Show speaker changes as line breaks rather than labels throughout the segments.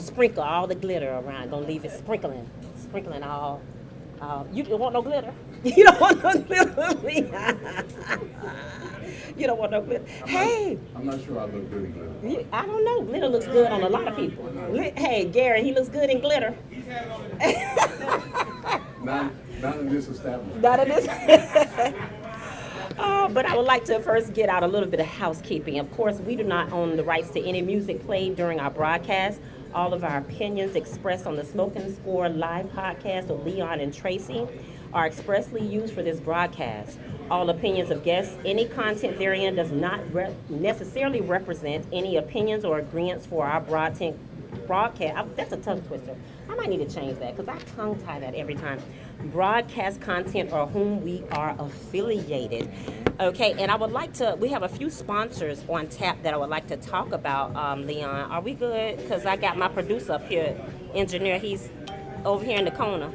Sprinkle all the glitter around. Gonna leave it sprinkling all. You don't want no glitter. You don't want no glitter. You don't want no glitter. Hey,
I'm not sure I look good in glitter.
I don't know. Glitter looks good on a lot of people. Hey, Gary, he looks good in glitter.
Not in this establishment.
Not in this. But I would like to first get out a little bit of housekeeping. Of course, we do not own the rights to any music played during our broadcast. All of our opinions expressed on the Smoking Score live podcast with Leon and Tracy are expressly used for this broadcast. All opinions of guests, any content therein does not necessarily represent any opinions or agreements for our broadcast. That's a tongue twister. I might need to change that because I tongue tie that every time. Broadcast content or whom we are affiliated. Okay, and I would like to, we have a few sponsors on tap that I would like to talk about, Leon. Are we good? Because I got my producer up here, engineer, he's over here in the corner.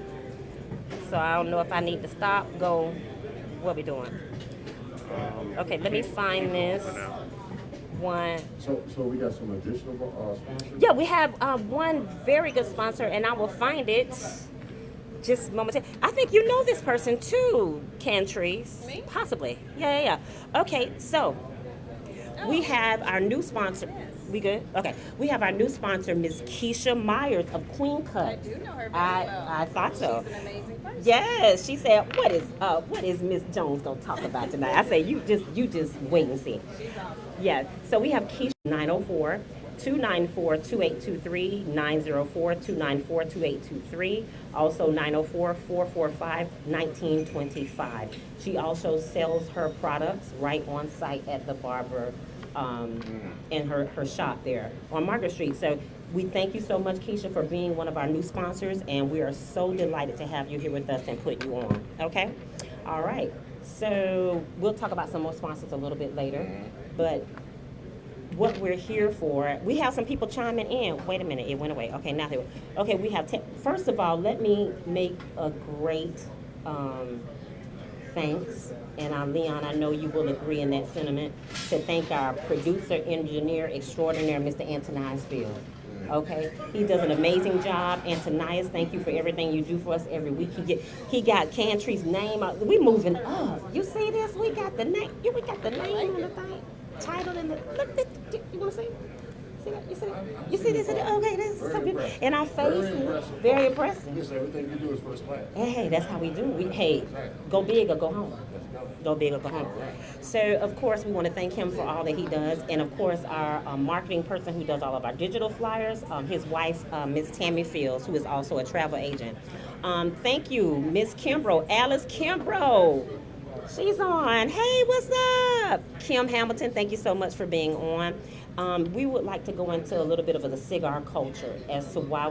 So I don't know if I need to stop, go, what we doing? Okay, let me find this one.
So we got some additional sponsors?
Yeah, we have one very good sponsor, and I will find it just momentarily. I think you know this person too, Cantrice.
Me?
Possibly. Yeah. Okay, so we have our new sponsor. We good? Okay. We have our new sponsor, Ms. Keisha Myers of Queen Cuts.
I do know her very well.
I thought so.
She's an amazing person.
Yes, she said, what is Miss Jones gonna talk about tonight? I say you just wait and see.
She's awesome.
Yeah. So we have Keisha 904 294 2823 904 294 2823. Also 904 445 1925. She also sells her products right on site at the barber in her shop there on Margaret Street. So we thank you so much, Keisha, for being one of our new sponsors, and we are so delighted to have you here with us and put you on. Okay? All right. So we'll talk about some more sponsors a little bit later, but what we're here for, we have some people chiming in. Wait a minute, it went away. Okay, now here. Okay, we have. First of all, let me make a great thanks, and Leon, I know you will agree in that sentiment, to thank our producer, engineer extraordinaire, Mr. Antonias Field. Okay, he does an amazing job. Antonias, thank you for everything you do for us every week. He got Cantrice's name. We moving up. You see this? We got the name. We got the name on the thing, title in the. Look, you want to see? See that? You see that? You see this? Okay, this is so good. And our face, very impressive.
Listen, everything you do is first class.
Hey, that's how we do. Hey, go big or go home. Go big or go home. So, of course, we want to thank him for all that he does. And, of course, our marketing person who does all of our digital flyers, his wife, Miss Tammy Fields, who is also a travel agent. Thank you, Miss Kimbrough, Alice Kimbrough. She's on. Hey, what's up? Kim Hamilton, thank you so much for being on. We would like to go into a little bit of the cigar culture as to why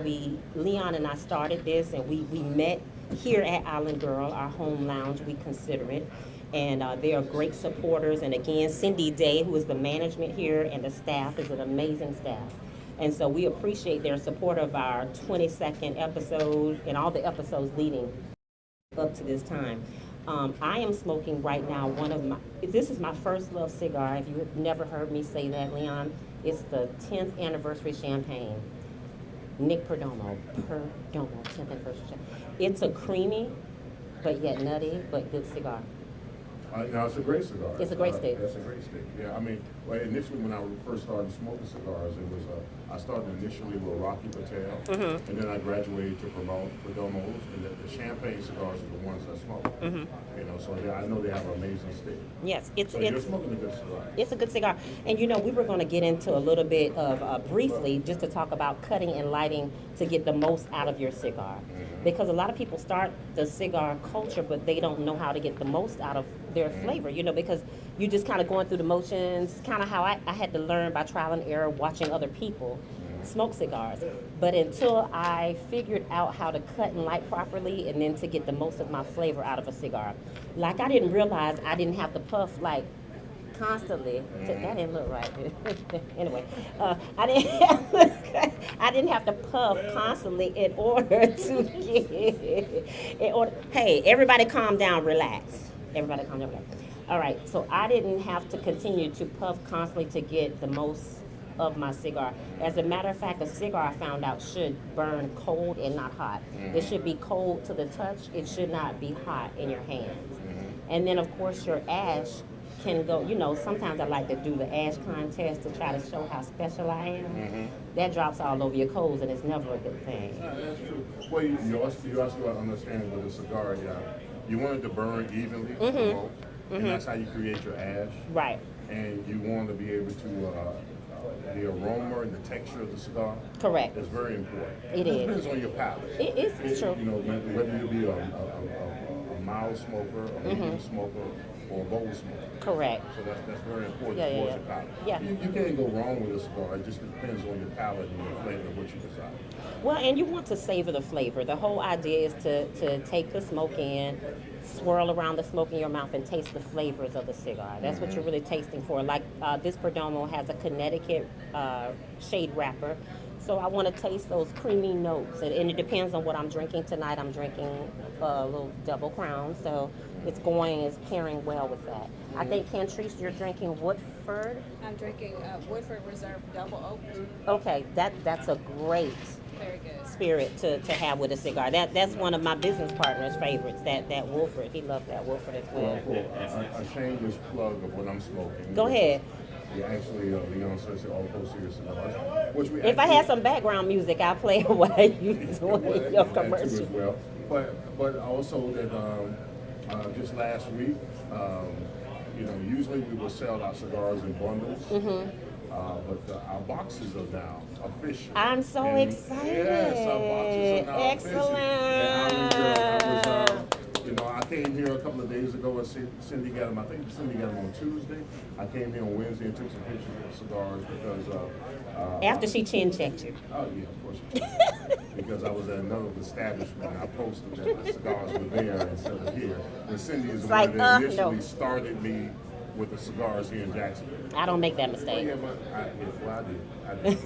Leon and I started this, and we met here at Island Girl, our home lounge, we consider it. And they are great supporters. And again, Cindy Day, who is the management here, and the staff is an amazing staff. And so we appreciate their support of our 22nd episode and all the episodes leading up to this time. I am smoking right now this is my first love cigar. If you have never heard me say that, Leon, it's the 10th anniversary champagne. Nick Perdomo, 10th anniversary champagne. It's a creamy, but yet nutty, but good cigar.
No, it's a great cigar.
It's a great stick.
It's a great stick. Yeah, I mean, initially when I first started smoking cigars, it was I started initially with Rocky Patel, and then I graduated to Perdomos, and the champagne cigars are the ones I smoke. You know, so I know they have an amazing stick.
Yes,
you're smoking a good cigar.
It's a good cigar. And we were going to get into a little bit of briefly just to talk about cutting and lighting to get the most out of your cigar. Because a lot of people start the cigar culture, but they don't know how to get the most out of their flavor, because you're just kind of going through the motions, kind of how I had to learn by trial and error watching other people smoke cigars. But until I figured out how to cut and light properly and then to get the most of my flavor out of a cigar. Like I didn't realize I didn't have to puff like constantly. That didn't look right. Anyway, I didn't have to puff constantly in order to hey, everybody calm down, relax. Everybody calm down, relax. All right, so I didn't have to continue to puff constantly to get the most of my cigar. As a matter of fact, a cigar I found out should burn cold and not hot. It should be cold to the touch. It should not be hot in your hands. And then, of course, your ash can go, sometimes I like to do the ash contest to try to show how special I am. That drops all over your coals, and it's never a good thing.
That's true. Well, you also got to understand with a cigar, you want it to burn evenly, and that's how you create your ash.
Right.
And you want to be able to, the aroma and the texture of the cigar.
Correct.
Is very important.
It is.
Depends on your palate.
It is true.
Whether you be a mild smoker, a medium smoker, or a bold smoker.
Correct.
So that's very important
Yeah,
towards
yeah,
your palate.
yeah.
You can't go wrong with a cigar. It just depends on your palate and your flavor of what you decide.
Well, and you want to savor the flavor. The whole idea is to take the smoke in, swirl around the smoke in your mouth, and taste the flavors of the cigar. That's what you're really tasting for. Like this Perdomo has a Connecticut shade wrapper. So I want to taste those creamy notes. And it depends on what I'm drinking tonight. I'm drinking a little Double Crown. So it's pairing well with that. I think, Cantrice, you're drinking Woodford.
I'm drinking Woodford Reserve Double Oak.
Okay, that's a great
Very good.
spirit to have with a cigar. That's one of my business partner's favorites. That Woodford. He loved that Woodford as well.
A shameless plug of what I'm smoking.
Go ahead.
Yeah, actually, Leon Cersei All Coast Series cigars. Which we
If I had some background music, I'll play it while you doing your
that too as
commercial.
well. But also that just last week, usually we will sell our cigars in bundles. But our boxes are now official.
I'm so
And
excited.
Yes, our boxes are now official.
Excellent.
And I came here a couple of days ago and Cindy got them. I think Cindy got them on Tuesday. I came here on Wednesday and took some pictures of the cigars because
After she chin checked you.
oh yeah, of course. Because I was at another establishment and I posted that the cigars were there instead of here. And Cindy is the
like,
one that initially
no.
started me with the cigars here in Jacksonville.
I don't make that
Oh,
mistake.
yeah, but I did.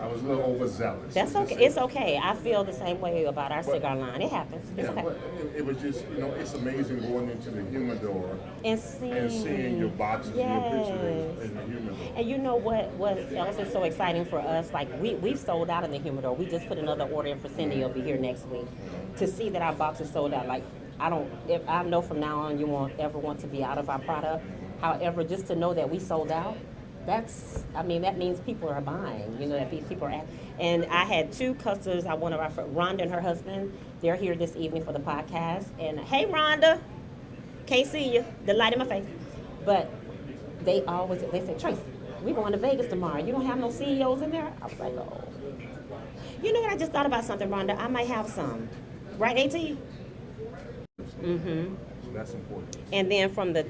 I was a little overzealous.
That's
Let's just
okay.
say.
It's okay. I feel the same way about our
But-
cigar line. It happens. It's
Yeah,
okay.
but it was just, it's amazing going into the humidor
And
and seeing your boxes and your pictures in the humidor.
And you know what else is so exciting for us? Like we've sold out in the humidor. We just put another order in for Cindy. Will be here next week. To see that our box is sold out, like if I know from now on you won't ever want to be out of our product. However, just to know that we sold out, that means people are buying. That people are and I had two customers. One of our friends, Rhonda and her husband, they're here this evening for the podcast. And hey, Rhonda, can't see you, the light in my face, but they say, Tracy, we're going to Vegas tomorrow. You don't have no CEOs in there? I was like, oh. You know what? I just thought about something, Rhonda. I might have some. Right, AT? Mm-hmm.
So that's important.
And then from the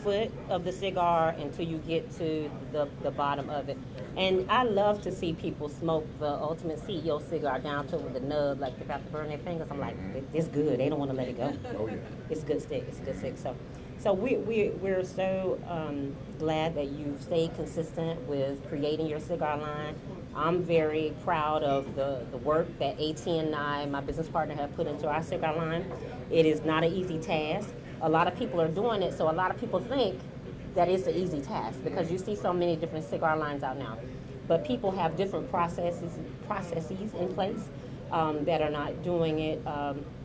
foot of the cigar until you get to the bottom of it. And I love to see people smoke the Ultimate CEO cigar down to the nub, like they're about to burn their fingers. I'm like, it's good. They don't want to let it go.
Oh yeah.
It's a good stick. It's a good stick. So we're so glad that you've stayed consistent with creating your cigar line. I'm very proud of the work that AT and I, my business partner, have put into our cigar line. It is not an easy task. A lot of people are doing it, so a lot of people think that it's an easy task because you see so many different cigar lines out now. But people have different processes in place that are not doing it.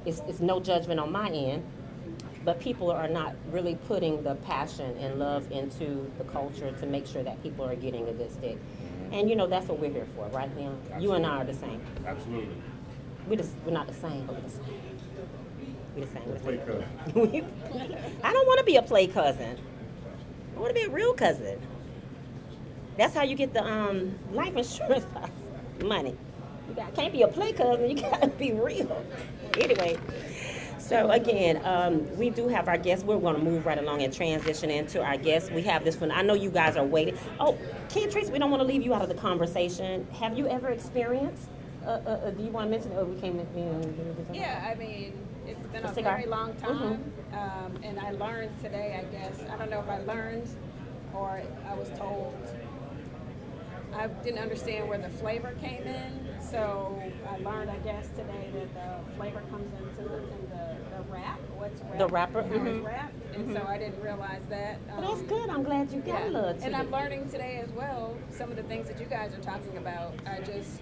It's no judgment on my end, but people are not really putting the passion and love into the culture to make sure that people are getting a good stick. And that's what we're here for, right, Leon?
Absolutely.
You and I are the same.
Absolutely.
We're not the same, but we're the same. We're the same. We're the
Play
same.
cousin.
I don't want to be a play cousin. I want to be a real cousin. That's how you get the life insurance money. Can't be a play cousin. You got to be real. Anyway. So again, we do have our guests. We're going to move right along and transition into our guests. We have this one. I know you guys are waiting. Oh, Cantrice, we don't want to leave you out of the conversation. Have you ever experienced? Do you want to mention? Oh, we came in.
Yeah, it's been a
cigar.
very long time, and I learned today. I guess I don't know if I learned or I was told. I didn't understand where the flavor came in, so I learned, I guess, today that the flavor comes in the wrap. What's wrapped?
The wrapper,
How it's wrapped, and so I didn't realize that.
Well, that's good. I'm glad you got a little
And I'm
tidbit.
learning today as well some of the things that you guys are talking about. I just,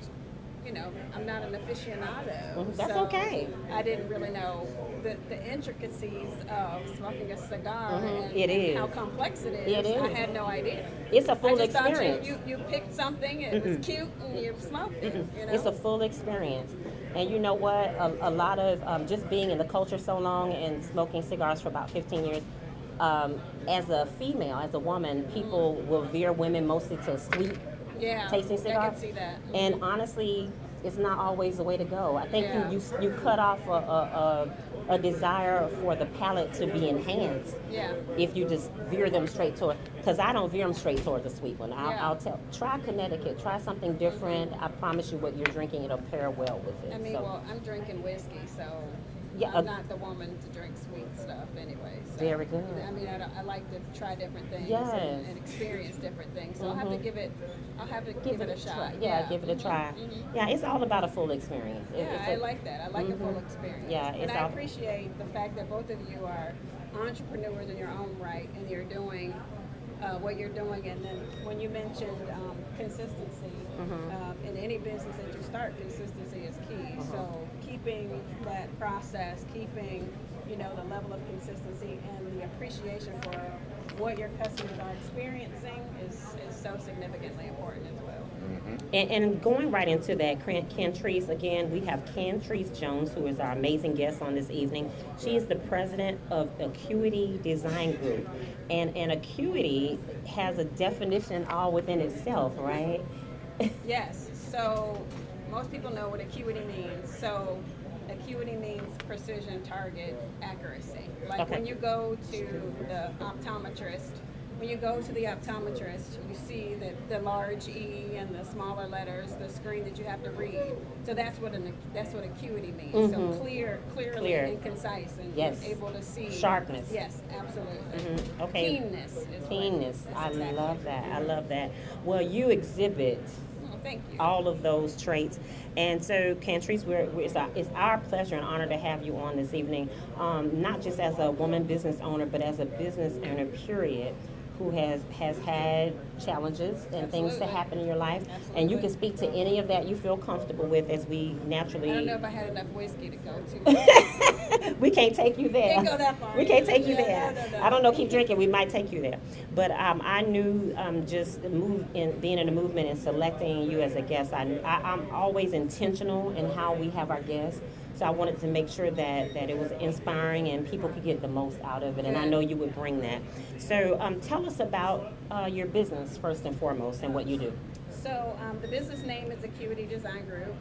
I'm not an aficionado.
That's
so
okay.
I didn't really know the intricacies of smoking a cigar and,
It is.
how complex it is.
It is.
I had no idea.
It's a
I
full
just thought
experience.
you picked something, it was cute, and you smoked it.
It's a full experience. And you know what? A lot of just being in the culture so long and smoking cigars for about 15 years, as a female, as a woman, people will veer women mostly to sweet
Yeah,
tasting
I
cigars.
can see that.
And honestly, it's not always the way to go. I think
Yeah.
you cut off a desire for the palate to be enhanced
Yeah.
if you just veer them straight toward, because I don't veer them straight toward the sweet one.
Yeah.
I'll try Connecticut, try something different. I promise you what you're drinking, it'll pair well with it.
I mean,
So,
well, I'm drinking whiskey, so
Yeah,
I'm not the woman to drink sweet stuff anyway. So,
Very good.
I mean, I like to try different things
Yes.
and experience different things. So I'll have to give it a shot.
try. Yeah, give it a try. Yeah, it's all about a full experience.
Yeah,
It's
I
a-
like that. I like a full experience.
Yeah,
and
it's
I
all-
appreciate the fact that both of you are entrepreneurs in your own right, and you're doing what you're doing. And then when you mentioned consistency, in any business that you start, consistency is key. So keeping that process, keeping the level of consistency and the appreciation for what your customers are experiencing is so significantly important as well.
And going right into that, Cantrice, again, we have Cantrice Jones, who is our amazing guest on this evening. She is the president of Acuity Design Group. And Acuity has a definition all within itself, right?
Yes. So most people know what acuity means. So acuity means precision, target, accuracy. Like
Okay.
when you go to the optometrist, you see that the large E and the smaller letters, the screen that you have to read. So that's what acuity means. So clearly
Clear.
and concise, and
Yes.
able to see
Sharpness.
Yes, absolutely.
Okay.
Keenness is what-
Keenness.
that's
I
exactly
love
what
that.
it
I
is.
love that. Well, you exhibit
Thank you.
all of those traits. And so, Cantrice, it's our pleasure and honor to have you on this evening, not just as a woman business owner, but as a business owner, period, who has had challenges and things that
Absolutely.
happen in your life. And you can speak to any of that you feel comfortable with as we naturally...
I don't know if I had enough whiskey to go to.
We can't take you there.
Can't go that far.
We can't take you
Yeah,
there.
no.
I don't know. Keep drinking. We might take you there. But I knew just being in the movement and selecting you as a guest. I'm always intentional in how we have our guests. So I wanted to make sure that it was inspiring and people could get the most out of it. And I know you would bring that. So tell us about your business first and foremost and what you do.
So the business name is Acuity Design Group.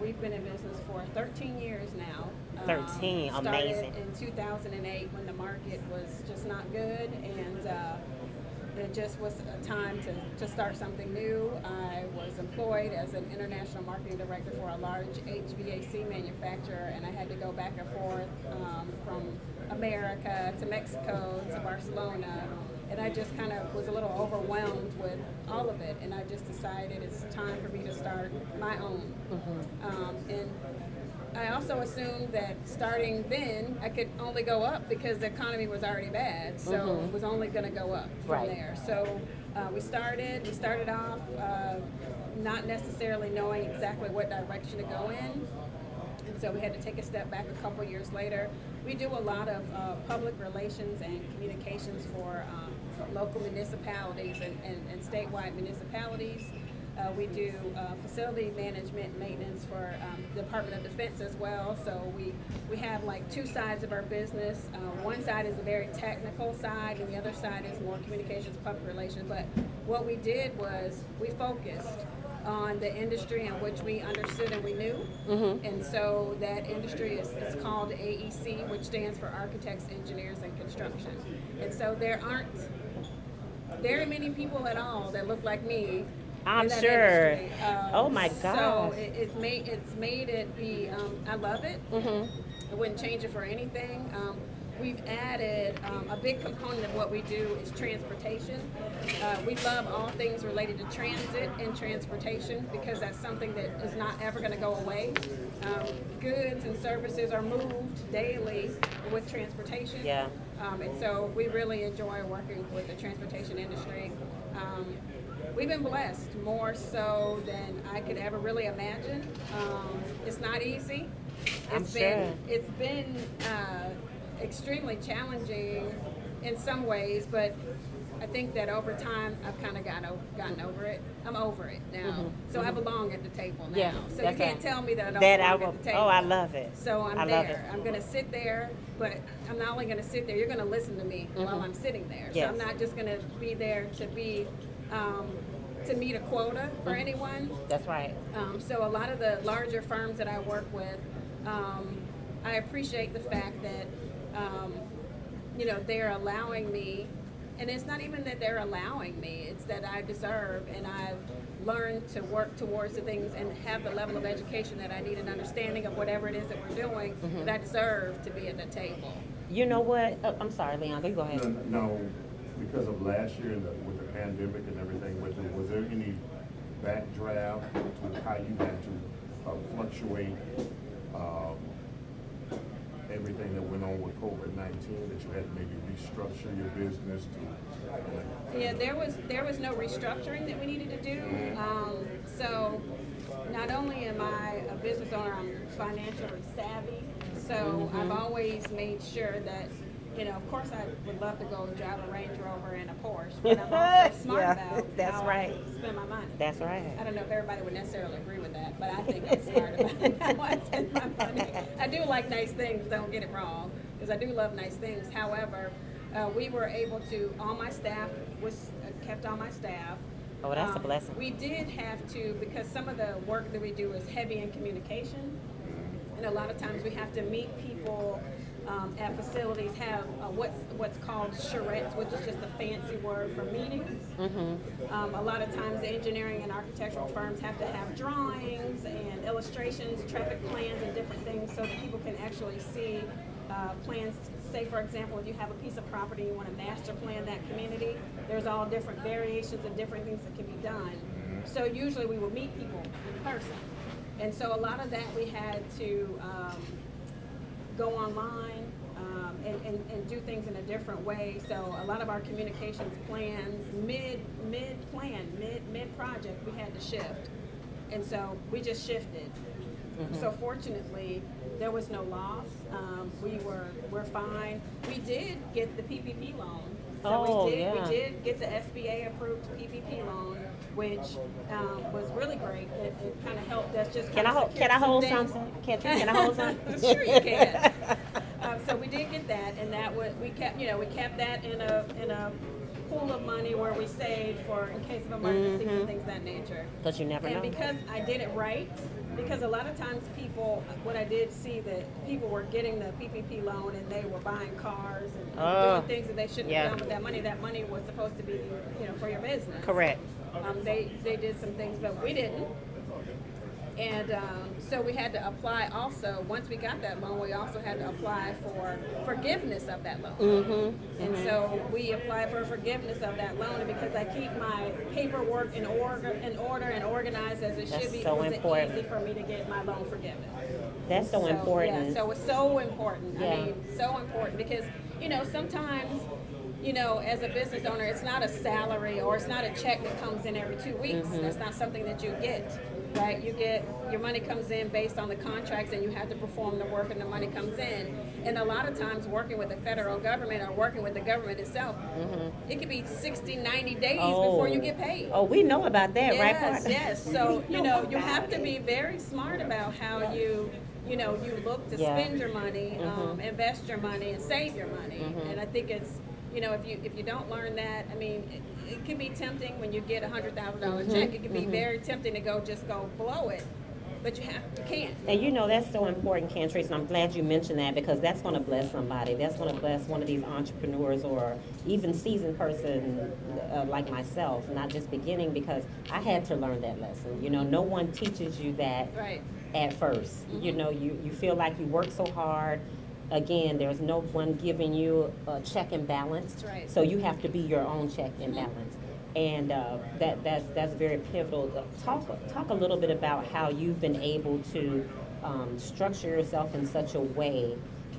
We've been in business for 13 years now.
13,
started
amazing.
in 2008 when the market was just not good, and it just was a time to start something new. I was employed as an international marketing director for a large HVAC manufacturer, and I had to go back and forth from America to Mexico to Barcelona. And I just kind of was a little overwhelmed with all of it, and I just decided it's time for me to start my own. And I also assumed that starting then, I could only go up because the economy was already bad, so it was only going to go up from
Right.
there. So we started off not necessarily knowing exactly what direction to go in. And so we had to take a step back a couple years later. We do a lot of public relations and communications for local municipalities and statewide municipalities. We do facility management and maintenance for Department of Defense as well. So we have like two sides of our business. One side is a very technical side, and the other side is more communications, public relations. But what we did was we focused on the industry in which we understood and we knew. And so that industry is called AEC, which stands for Architects, Engineers, and Construction. And so there aren't very many people at all that look like me.
I'm
in that
sure.
industry.
Oh my
So
gosh.
it's made it be. I love it. I wouldn't change it for anything. We we've added a big component of what we do is transportation. We love all things related to transit and transportation because that's something that is not ever going to go away. Goods and services are moved daily with transportation.
Yeah.
And so we really enjoy working with the transportation industry. We've been blessed more so than I could ever really imagine. It's not easy. It's been extremely challenging in some ways, but I think that over time I've kind of gotten over it. I'm over it now, so I belong at the table now.
Yeah,
so you can't tell me that I don't belong at the table.
Oh, I love it.
So I'm
I
there.
love it.
I'm going to sit there, but I'm not only going to sit there. You're going to listen to me while I'm sitting there.
Yes.
So I'm not just going to be there to meet a quota for anyone.
That's right.
So a lot of the larger firms that I work with, I appreciate the fact that they're allowing me, and it's not even that they're allowing me, it's that I deserve, and I've learned to work towards the things and have the level of education that I need and understanding of whatever it is that we're doing, that I deserve to be at the table.
You know what? Oh, I'm sorry, Leon. You go ahead.
No, because of last year and with the pandemic and everything, was there any backdraft to how you had to fluctuate everything that went on with COVID-19, that you had to maybe restructure your business to?
Yeah, there was no restructuring that we needed to do. So not only am I a business owner, I'm financially savvy. So I've always made sure that, of course I would love to go drive a Range Rover and a Porsche, but I'm also smart about
that's
how
right.
I spend my money.
That's right.
I don't know if everybody would necessarily agree with that, but I think I'm smart about how I spend my money. I do like nice things, don't get it wrong, because I do love nice things. However, we were able to, all my staff was kept on my staff.
Oh, that's a blessing.
We did have to, because some of the work that we do is heavy in communication, and a lot of times we have to meet people at facilities, have what's called charrettes, which is just a fancy word for meetings. A lot of times the engineering and architectural firms have to have drawings and illustrations, traffic plans, and different things so that people can actually see plans. Say, for example, if you have a piece of property and you want to master plan that community, there's all different variations and different things that can be done. So usually we will meet people in person. And so a lot of that we had to go online and do things in a different way. So a lot of our communications plans, mid-project, we had to shift. And so we just shifted. So fortunately, there was no loss. We're fine. We did get the PPP loan. So we did get the SBA approved PPP loan, which was really great. It kind of helped us just.
Can I hold something? Can I hold something?
Sure you can. So we did get that, and we kept that in a pool of money where we saved for in case of emergencies and things of that nature.
Because you never know.
And because I did it right, because a lot of times what I did see that people were getting the PPP loan and they were buying cars and doing things that they shouldn't have done with that money. That money was supposed to be, for your business.
Correct.
They did some things, but we didn't. And so we had to apply also, once we got that loan, we also had to apply for forgiveness of that loan. And so we applied for forgiveness of that loan, and because I keep my paperwork in order and organized as it should be,
so
it was
important.
easy for me to get my loan forgiven.
That's so important.
Yeah, so it's so important.
Yeah.
I mean, so important because, sometimes, as a business owner, it's not a salary or it's not a check that comes in every 2 weeks. That's not something that you get, right? Your money comes in based on the contracts and you have to perform the work and the money comes in. And a lot of times working with the federal government or working with the government itself, it could be 60, 90 days before you get paid.
Oh, we know about that, right, partner?
Yes. So, you have to be very smart about how you look to spend your money, invest your money, and save your money. And I think it's, if you don't learn that, I mean, it can be tempting when you get a $100,000 check. It can be very tempting to go blow it, but you can't.
And that's so important, Cantrice, and I'm glad you mentioned that because that's going to bless somebody. That's going to bless one of these entrepreneurs or even seasoned person like myself, not just beginning, because I had to learn that lesson. No one teaches you that
Right.
at first. You feel like you work so hard again, there's no one giving you a check and balance.
That's right.
So you have to be your own check and balance. And that's very pivotal. Talk a little bit about how you've been able to structure yourself in such a way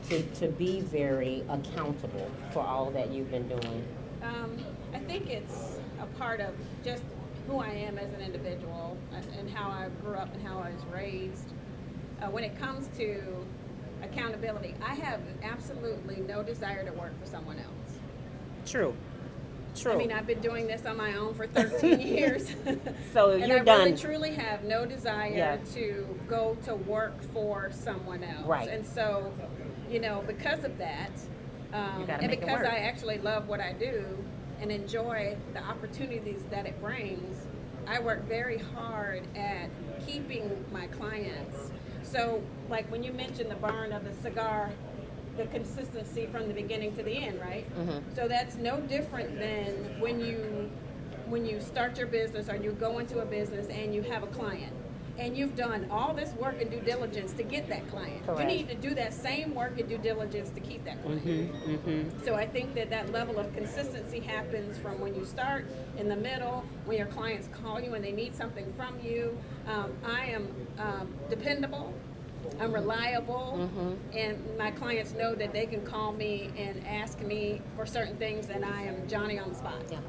to be very accountable for all that you've been doing.
I think it's a part of just who I am as an individual and how I grew up and how I was raised. When it comes to accountability, I have absolutely no desire to work for someone else.
True.
I mean, I've been doing this on my own for 13 years.
So
and
you're
I
done.
really truly have no desire to go to work for someone else.
Right.
And so, because of that,
gotta
and
make it
because
work.
I actually love what I do and enjoy the opportunities that it brings, I work very hard at keeping my clients. So, like when you mentioned the burn of the cigar, the consistency from the beginning to the end, right?
Mm-hmm.
So that's no different than when you start your business or you go into a business and you have a client and you've done all this work and due diligence to get that client.
Correct.
You need to do that same work and due diligence to keep that client.
Mm-hmm, mm-hmm.
So I think that level of consistency happens from when you start, in the middle, when your clients call you and they need something from you. I am dependable. I'm reliable, and my clients know that they can call me and ask me for certain things, and I am Johnny on the spot.
Yeah.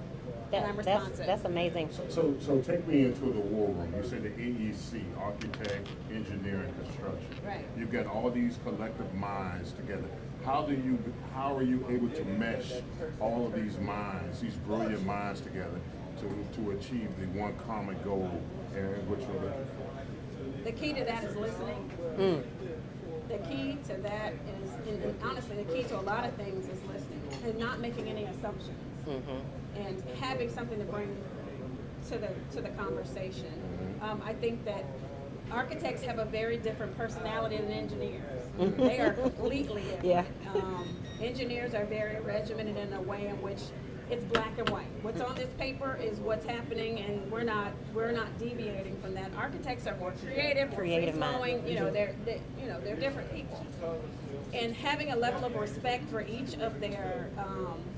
And I'm responsive.
That's amazing.
So take me into the war room. You said the AEC, architect, engineer, and construction.
Right.
You've got all these collective minds together. How are you able to mesh all of these minds, these brilliant minds together to achieve the one common goal and what you're looking for?
The key to that is listening. The key to that is, and honestly, the key to a lot of things is listening and not making any assumptions, and having something to bring to the conversation. I think that architects have a very different personality than engineers. They are completely different.
Yeah.
Engineers are very regimented in a way in which it's black and white. What's on this paper is what's happening, and we're not deviating from that. Architects are more creative, more free-flowing. They're different people. And having a level of respect for each of their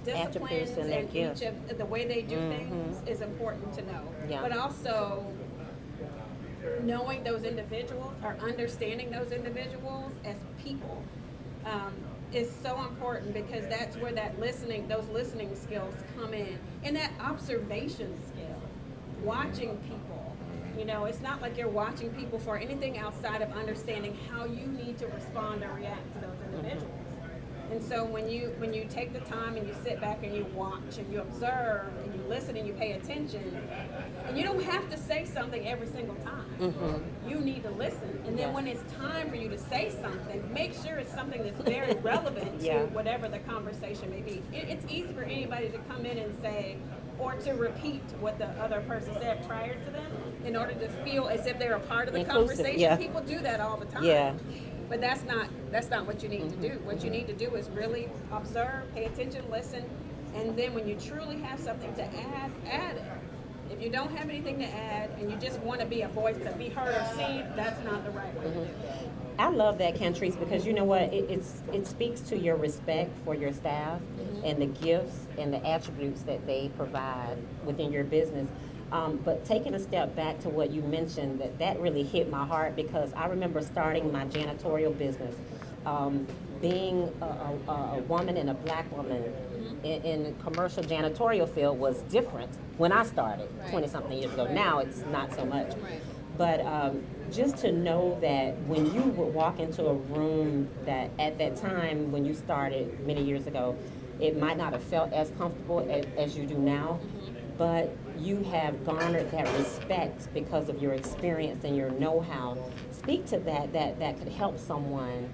disciplines
Attributes and their
and
gifts.
each of the way they do things is important to know.
Yeah.
But also knowing those individuals or understanding those individuals as people is so important, because that's where those listening skills come in, and that observation skill, watching people. It's not like you're watching people for anything outside of understanding how you need to respond or react to those individuals. And so when you take the time and you sit back and you watch and you observe and you listen and you pay attention, and you don't have to say something every single time. You need to listen. And then when it's time for you to say something, make sure it's something that's very relevant to whatever the conversation may be. It's easy for anybody to come in and say, or to repeat what the other person said prior to them in order to feel as if they're a part of the
Inclusive,
conversation.
yeah.
People do that all the time.
Yeah.
But that's not what you need to do. What you need to do is really observe, pay attention, listen, and then when you truly have something to add it. If you don't have anything to add and you just want to be a voice to be heard or seen, that's not the right way to do it.
I love that, Cantrice, because you know what? It speaks to your respect for your staff and the gifts and the attributes that they provide within your business. But taking a step back to what you mentioned, that really hit my heart, because I remember starting my janitorial business. Being a woman and a black woman in the commercial janitorial field was different when I started 20-something years ago. Now it's not so much. But just to know that when you would walk into a room that at that time when you started many years ago, it might not have felt as comfortable as you do now, but you have garnered that respect because of your experience and your know-how. Speak to that could help someone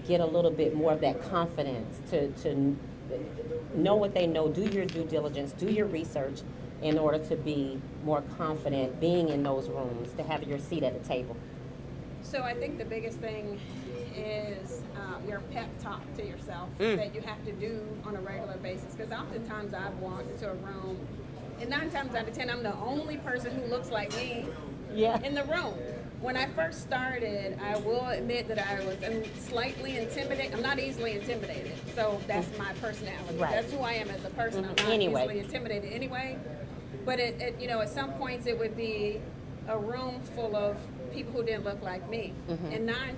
get a little bit more of that confidence to know what they know, do your due diligence, do your research in order to be more confident being in those rooms, to have your seat at the table.
So I think the biggest thing is your pep talk to yourself that you have to do on a regular basis. Because oftentimes I've walked into a room, and 9 times out of 10, I'm the only person who looks like me in the room. When I first started, I will admit that I was slightly intimidated. I'm not easily intimidated, so that's my personality.
Right.
That's who I am as a person. I'm not
Anyway.
easily intimidated anyway. But you know, at some points it would be a room full of people who didn't look like me, and nine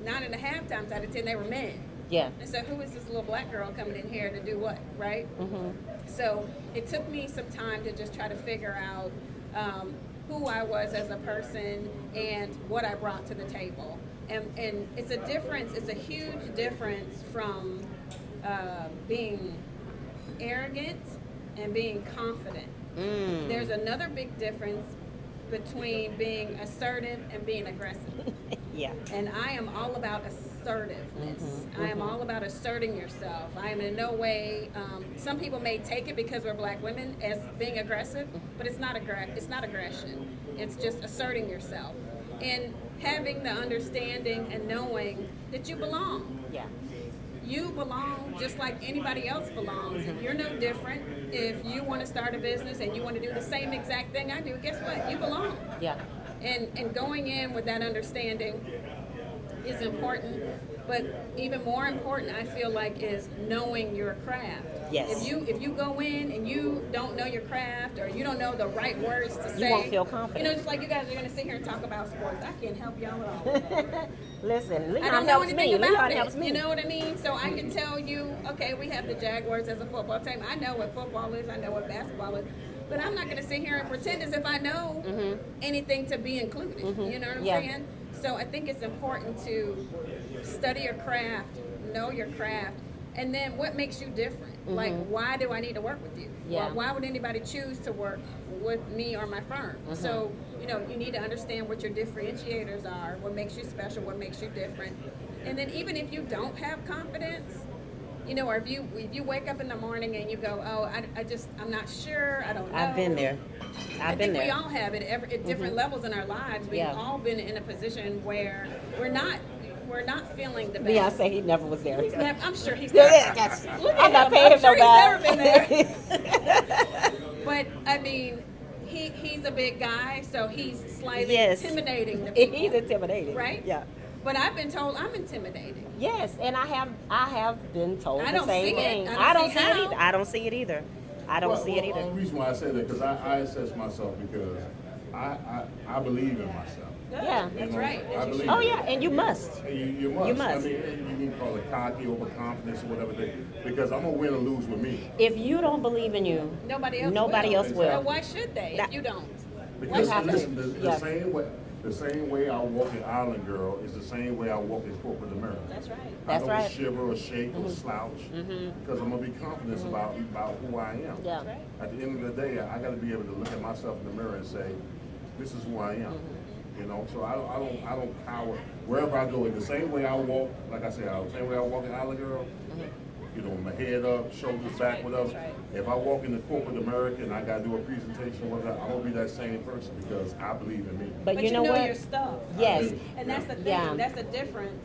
and a half times out of 10 they were men.
Yeah.
And so who is this little black girl coming in here to do what, right? So it took me some time to just try to figure out who I was as a person and what I brought to the table. And it's a difference, it's a huge difference from being arrogant and being confident. There's another big difference between being assertive and being aggressive.
Yeah.
And I am all about assertiveness. I am all about asserting yourself. I am in no way. Some people may take it because we're black women as being aggressive, but it's not aggression. It's just asserting yourself and having the understanding and knowing that you belong.
Yeah.
You belong just like anybody else belongs. You're no different. If you want to start a business and you want to do the same exact thing I do, guess what? You belong.
Yeah.
And going in with that understanding is important, but even more important, I feel like, is knowing your craft.
Yes.
If you go in and you don't know your craft or you don't know the right words to say,
You won't feel confident.
You know, just like you guys are going to sit here and talk about sports. I can't help y'all at all with that.
Listen,
I
Leon
don't know
helps
anything
me.
about
Leon
it.
helps me.
You know what I mean? So I can tell you, okay, we have the Jaguars as a football team. I know what football is. I know what basketball is. But I'm not going to sit here and pretend as if I know anything to be included. You know what I'm saying? So I think it's important to study your craft, know your craft, and then what makes you different. Like, why do I need to work with you?
Yeah.
Or why would anybody choose to work with me or my firm? So, you know, you need to understand what your differentiators are, what makes you special, what makes you different. And then even if you don't have confidence, you know, or if you wake up in the morning and you go, oh, I'm not sure, I don't know.
I've been there.
I think we all have it at different levels in our lives. We've
Yeah.
all been in a position where we're not feeling the best.
Leon said he never was there.
I'm sure he's
Yeah,
never.
that's-
Look
I'm
at
not
him.
paying
I'm
him
sure
no
he's never been
bad.
there. But I mean, he's a big guy, so he's slightly
Yes.
intimidating to people.
He's intimidating.
Right?
Yeah.
But I've been told I'm intimidating.
Yes, and I have been told
I
the
don't
same
see it.
thing.
I don't see
it
how.
either. I don't see it either. I don't see it
The
either.
reason why I say that because I assess myself because I believe in myself.
Good.
Yeah.
That's
You know,
right.
I
As you
believe
should.
Oh yeah, and you must.
And you must.
You must.
I mean, and you can call it cocky, overconfidence, or whatever. Because I'm gonna win or lose with me.
If you don't believe in you,
Nobody else
nobody
will.
else will.
Well, why should they
That-
if you don't?
Because
have to-
listen, the
yeah.
same way I walk in Island Girl is the same way I walk in corporate America.
That's right.
That's
I don't
right.
shiver or shake or slouch because I'm gonna be confident about who I am.
Yeah.
That's right.
At the end of the day, I got to be able to look at myself in the mirror and say, "This is who I am." You know, so I don't cower wherever I go. In the same way I walk, like I said, the same way I walk in Island Girl. You know, my head up, shoulders back, whatever.
That's right.
If I walk into corporate America and I got to do a presentation, whatever, I'm gonna be that same person because I believe in me.
But
But
you know what?
your stuff.
Yes.
And that's the thing.
Yeah.
That's the difference.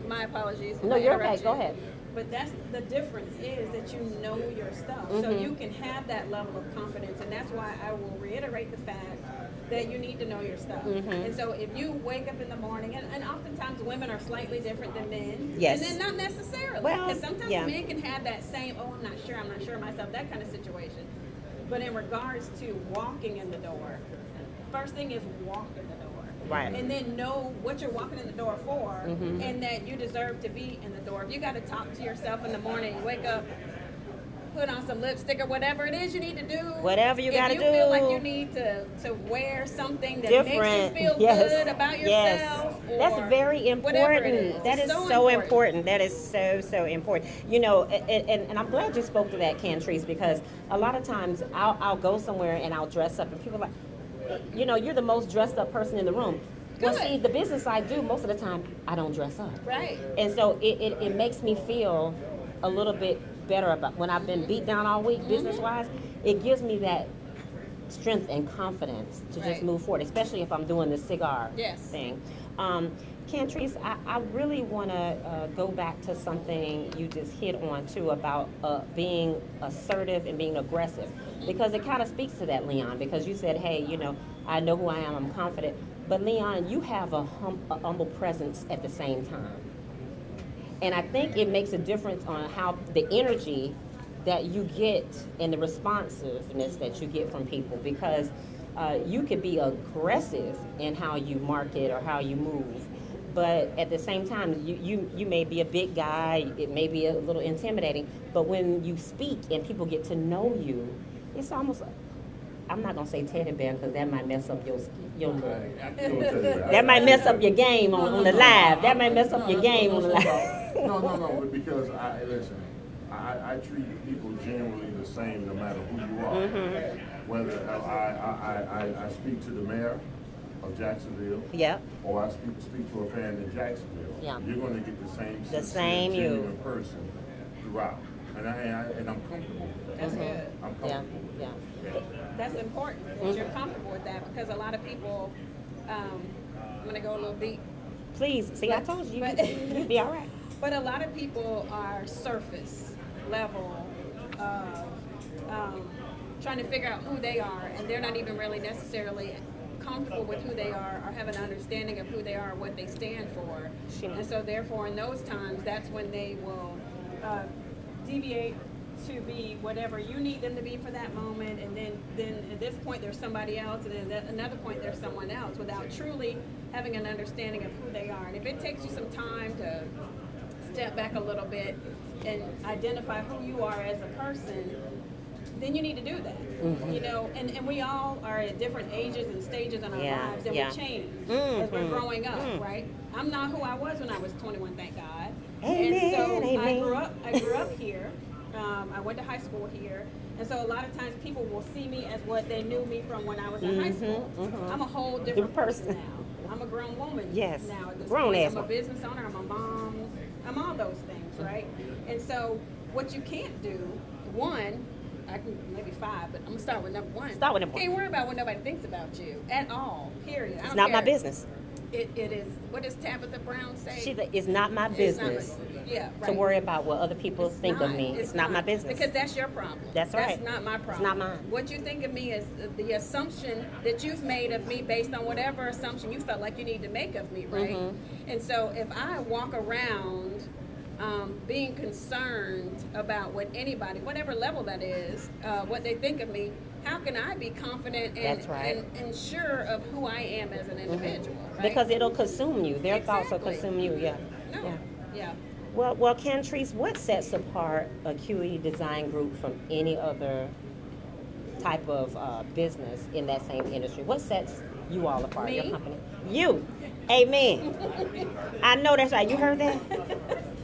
My apologies.
No,
I
you're okay.
interrupted
Go
you.
ahead.
But that's the difference is that you know your stuff. So you can have that level of confidence. And that's why I will reiterate the fact that you need to know your stuff. And so if you wake up in the morning, and oftentimes women are slightly different than men.
Yes.
And then not necessarily.
Well,
Because sometimes
yeah.
men can have that same, I'm not sure of myself, that kind of situation. But in regards to walking in the door, first thing is walk in the door.
Right.
And then know what you're walking in the door for and that you deserve to be in the door. If you got to talk to yourself in the morning, you wake up, put on some lipstick or whatever it is you need to do.
Whatever you gotta
If you feel like
do.
you need to wear something that
Different.
makes you feel
Yes.
good about
Yes.
yourself.
That's
or
very
whatever it
important. That
It's
is so important. That is so important. You know, and I'm glad you spoke to that, Cantrice, because a lot of times I'll go somewhere and I'll dress up and people are like, you know, you're the most dressed up person in the room. Well,
Good.
see, the business I do, most of the time, I don't dress up.
Right.
And so it makes me feel a little bit better about when I've been beat down all week, business-wise. It gives me that strength and confidence to just
Right.
move forward, especially if I'm doing the cigar
Yes.
thing. Cantrice, I really want to go back to something you just hit on too about being assertive and being aggressive, because it kind of speaks to that, Leon, because you said, hey, you know, I know who I am, I'm confident. But Leon, you have a humble presence at the same time. And I think it makes a difference on how the energy that you get and the responsiveness that you get from people, because you could be aggressive in how you market or how you move, but at the same time you may be a big guy, it may be a little intimidating, but when you speak and people get to know you, it's almost, I'm not gonna say teddy bear because that might mess up your that might mess up your game on the live. That might mess up your game on the live.
No, because I treat people generally the same no matter who you are.
Mm-hmm.
Whether I speak to the mayor of Jacksonville,
Yep.
or I speak to a fan in Jacksonville,
Yeah.
you're going to get the same,
same you.
genuine person throughout. And I'm comfortable with that.
That's good.
I'm
Yeah,
comfortable with
yeah.
that.
That's important that you're comfortable with that, because a lot of people, I'm gonna go a little deep,
Please, see, I told you, you'd be all right.
but a lot of people are surface level of trying to figure out who they are, and they're not even really necessarily comfortable with who they are or have an understanding of who they are, what they stand for.
Sure.
And so therefore in those times, that's when they will deviate to be whatever you need them to be for that moment, and then at this point there's somebody else, and then at another point there's someone else, without truly having an understanding of who they are. And if it takes you some time to step back a little bit and identify who you are as a person, then you need to do that.
Mm-hmm.
You know, and we all are at different ages and stages in our
Yeah,
lives, and
yeah.
we change as
Mm-hmm.
we're growing up, right? I'm not who I was when I was 21, thank God.
Amen,
And so
amen.
I grew up here. I went to high school here, and so a lot of times people will see me as what they knew me from when I was in high school.
mhm.
I'm a whole different
Different person.
person now. I'm a grown woman
Yes.
now at this
Grown
point.
ass
I'm a
one.
business owner, I'm a mom, I'm all those things, right? And so what you can't do, one, I can maybe five, but I'm gonna start with number one.
Start with number one.
Can't worry about what nobody thinks about you at all. Period. I
It's
don't
not my
care.
business.
It is. What does Tabitha Brown say?
It's not my
It's not
business
yeah,
to
right.
worry about what other people
It's
think of
not.
me. It's not my business.
Because that's your problem.
That's right.
That's not my problem.
It's not mine.
What you think of me is the assumption that you've made of me based on whatever assumption you felt like you need to make of me, right?
Mm-hmm.
And so if I walk around being concerned about what anybody, whatever level that is, what they think of me, how can I be confident and,
That's right.
and sure of who I am as an individual, right?
Because it'll consume you. Their thoughts will
Exactly.
consume you. Yeah.
No.
Yeah.
Yeah.
Well, Cantrice, what sets apart a QE Design Group from any other type of business in that same industry? What sets you all apart?
Me?
Your company. You. Amen. I know that's right. You heard that?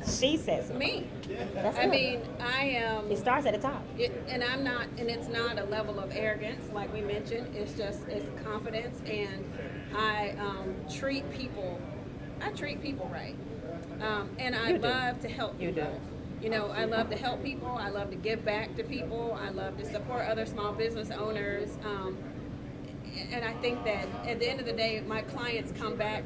She says it.
Me.
That's
I
good.
mean, I am.
It starts at the top.
And I'm not, and it's not a level of arrogance like we mentioned. It's confidence, and I treat people right, and I
You do.
love to help
You
people.
do.
You know, I love to help people. I love to give back to people. I love to support other small business owners. And I think that at the end of the day, my clients come back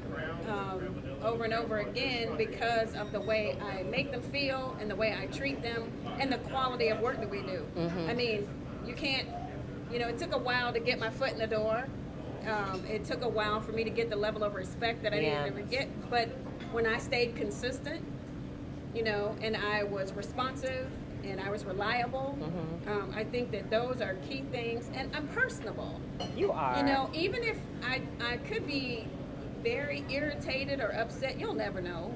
over and over again because of the way I make them feel and the way I treat them and the quality of work that we do. I mean, you can't, you know, it took a while to get my foot in the door. It took a while for me to get the level of respect that I needed to get. But when I stayed consistent, you know, and I was responsive and I was reliable, I think that those are key things. And I'm personable.
You are.
You know, even if I could be very irritated or upset, you'll never know.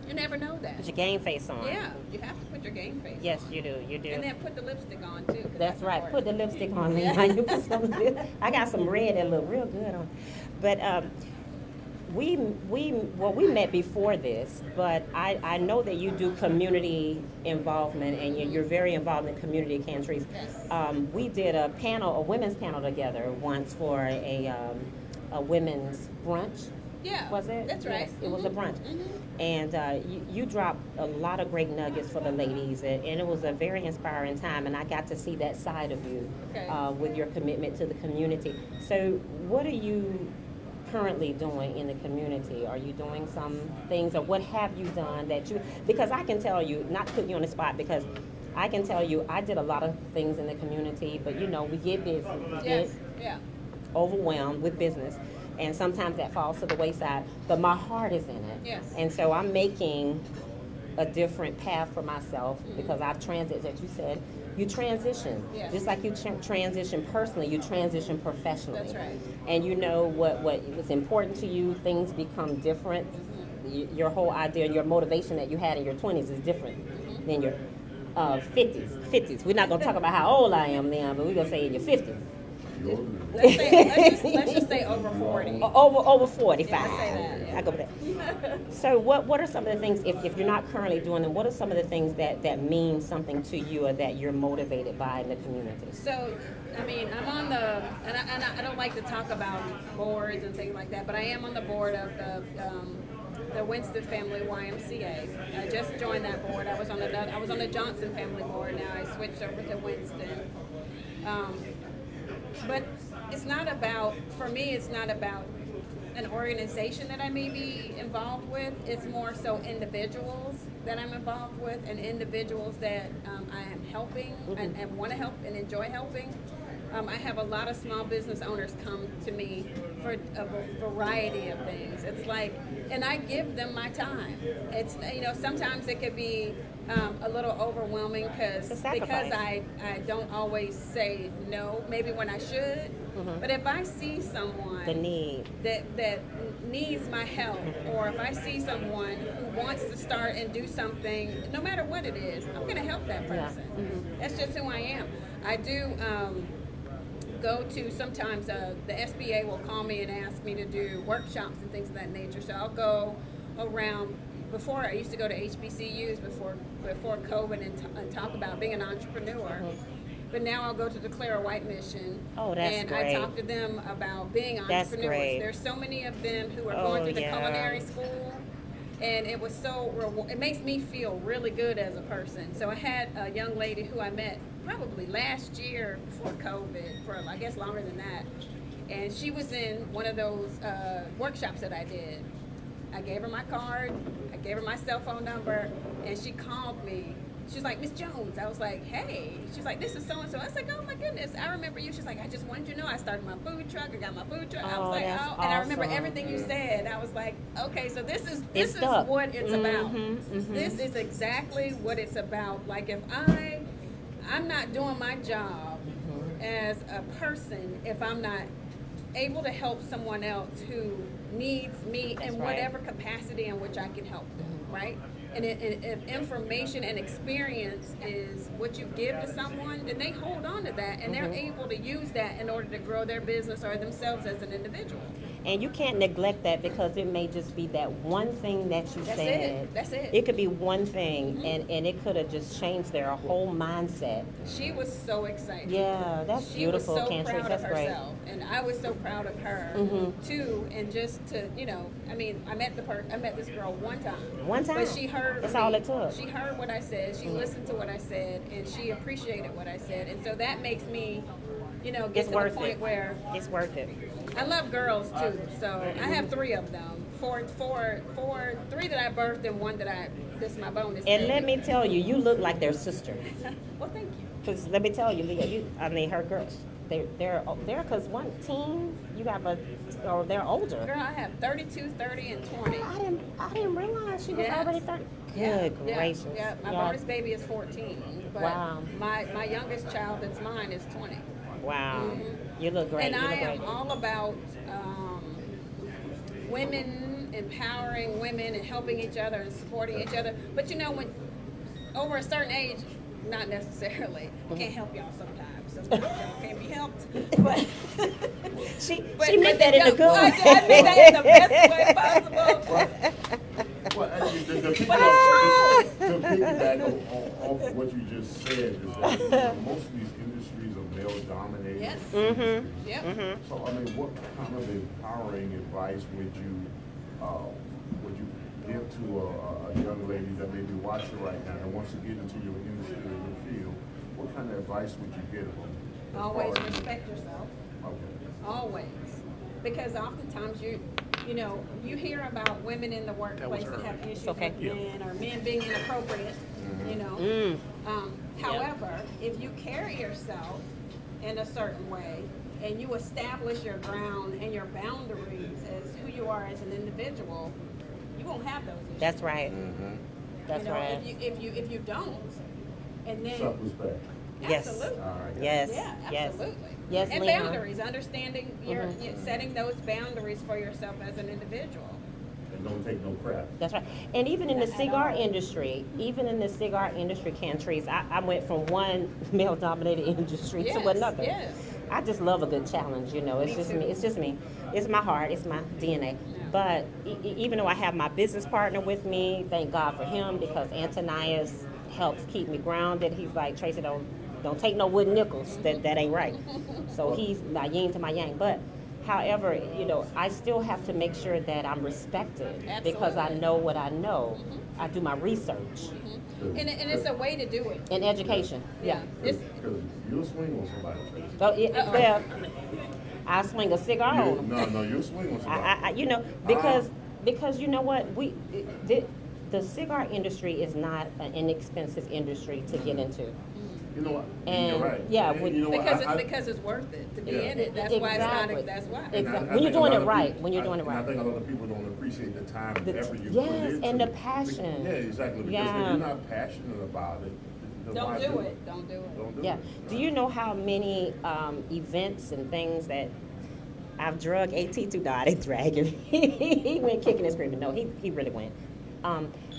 You never know that.
Put your game face on.
Yeah, you have to put your game face
Yes,
on.
you do. You do.
And then put the lipstick on too. 'cause
That's right. Put
important.
the lipstick on me. You put some lip- I got some red that look real good on. But we met before this, but I know that you do community involvement and you're very involved in community, Cantrice.
Yes.
We did a women's panel together once for a women's brunch.
Yeah.
Was it?
That's right.
Yes, it was a brunch. And you dropped a lot of great nuggets for the ladies, and it was a very inspiring time, and I got to see that side of you
Okay.
with your commitment to the community. So what are you currently doing in the community? Are you doing some things, or what have you done that you, because I can tell you, not to put you on the spot, because I can tell you I did a lot of things in the community, but you know, we get busy, we
Yes.
get
Yeah.
overwhelmed with business. and sometimes that falls to the wayside. But my heart is in it,
Yes.
and so I'm making a different path for myself because I've transited, as you said, you transition.
Yes.
Just like you transition personally, you transition professionally.
That's right.
And you know what was important to you, things become different. Your whole idea, your motivation that you had in your 20s is different than your 50s. We're not going to talk about how old I am now, but we're going to say in your 50s.
You're older than me.
Let's just say over 40.
Over 45.
Yeah, let's say that, yeah.
I go with that. So what are some of the things, if you're not currently doing them, what are some of the things that mean something to you or that you're motivated by in the community?
So, I mean, I'm on the, and I don't like to talk about boards and things like that, but I am on the board of the Winston Family YMCA. I just joined that board. I was on the Johnson Family board. Now I switched over to Winston. But it's not about, for me, it's not about an organization that I may be involved with. It's more so individuals that I'm involved with and individuals that I am helping and want to help and enjoy helping. I have a lot of small business owners come to me for a variety of things. It's like, and I give them my time. It's, sometimes it could be a little overwhelming because I don't always say no, maybe when I should. But if I see someone
The need.
that needs my help, or if I see someone who wants to start and do something, no matter what it is, I'm going to help that person. That's just who I am. I do go to, sometimes the SBA will call me and ask me to do workshops and things of that nature. So I'll go around. Before, I used to go to HBCUs before COVID and talk about being an entrepreneur. But now I'll go to the Clara White Mission.
Oh, that's
and
great.
I talk to them about being
That's
entrepreneurs.
great.
There's so many of them who are going through the culinary school. And it was it makes me feel really good as a person. So I had a young lady who I met probably last year before COVID, for I guess longer than that. And she was in one of those workshops that I did. I gave her my card, I gave her my cell phone number, and she called me. She's like, Miss Jones. I was like, hey. She's like, this is so-and-so. I was like, oh my goodness, I remember you. She's like, I just wanted you to know I started my food truck. I got my food truck. I was like,
that's
oh. And I remember
awesome.
everything you said. I was like, okay, so this is
stuck.
what it's about. This is exactly what it's about. Like if I'm not doing my job as a person, if I'm not able to help someone else who needs me in whatever capacity in which I can help them, right? And if information and experience is what you give to someone, then they hold on to that and they're able to use that in order to grow their business or themselves as an individual.
And you can't neglect that because it may just be that one thing that you said.
That's it.
It could be one thing, and it could have just changed their whole mindset.
She was so excited.
Yeah, that's
She
beautiful,
was so
Cantrice.
proud
That's
of
great.
herself, and I was so proud of her too. And just to, I mean, I met this girl one time.
One time.
But she heard.
That's
me.
all it took.
She heard what I said. She listened to what I said, and she appreciated what I said. And so that makes me, get
It's
to the
worth
point
it.
where
It's worth it.
I love girls too. So I have 3 of them. 3 that I birthed and one that this is my bonus.
And
baby.
let me tell you, you look like their sister.
Well, thank you.
Because let me tell you, Leah, her girls, they're because one teen, you have or they're older.
Girl, I have 32, 30, and 20.
I didn't realize she was
Yes.
already 30.
Yeah,
Good gracious.
Yeah, my
Yeah.
bonus baby is 14. But
Wow.
my youngest child that's mine is 20.
Wow. You look great.
And
you
I
look
am
great.
all about women, empowering women and helping each other and supporting each other. But when over a certain age, not necessarily. Can't help y'all sometimes. Sometimes y'all can't be helped. But
She meant that in a good
I
way.
mean that in the best way possible.
Well, actually, the piggyback off of what you just said is that most of these industries are male-dominated.
Yes.
industries.
Yep.
So, I mean, what kind of empowering advice would you give to a young lady that may be watching right now and wants to get into your industry or your field? What kind of advice would you give them?
Always respect yourself.
Okay.
Always. Because oftentimes you hear about women in the workplace that have issues with men or men being inappropriate, However, if you carry yourself in a certain way and you establish your ground and your boundaries as who you are as an individual, you won't have those issues.
That's right.
Mm-hmm.
That's
you know,
right.
If you don't, and then
Self-respect.
Yes.
absolutely.
All right.
Yes.
Yeah,
Yes.
absolutely.
Yes,
and
Lena.
boundaries, understanding your setting those boundaries for yourself as an individual.
And don't take no crap.
That's right. And even in the
At
cigar
all.
industry, Cantrice, I went from one male-dominated industry to
Yes,
another.
yes.
I just love a good challenge, you know. It's
Me
just
too.
me. It's just me. It's my heart. It's my DNA.
Yeah.
But even though I have my business partner with me, thank God for him, because Antonius helps keep me grounded. He's like, Tracy, don't take no wooden nickels. That ain't right. So he's my yin to my yang. But however, you know, I still have to make sure that I'm respected because I
Absolutely.
know what I know. I do my research
And it's a way to do it.
in education. Yeah.
This,
Because you'll swing on somebody, Tracy.
So well, I swing a cigar on them.
No, you'll swing on somebody.
I you know, because you know what, the cigar industry is not an inexpensive industry to get into.
You know what?
And,
you're right.
yeah,
And
when-
you know what?
because it's worth it to be
Yeah.
in it. That's why it's not.
Exactly.
That's why.
Exactly.
And I
When you're
think a
doing
lot
it
of
right,
people-
when you're doing it right.
I think a lot of people don't appreciate the time and
The-
effort you
yes,
put into
and the
it.
passion.
Yeah, exactly. Because
Yeah.
if you're not passionate about it, then
Don't
why
do it. Don't do it.
Don't do
Yeah.
it.
Do you know how many events and things that I've drug AT to? No, I didn't drag him. He went kicking and screaming. No, he really went.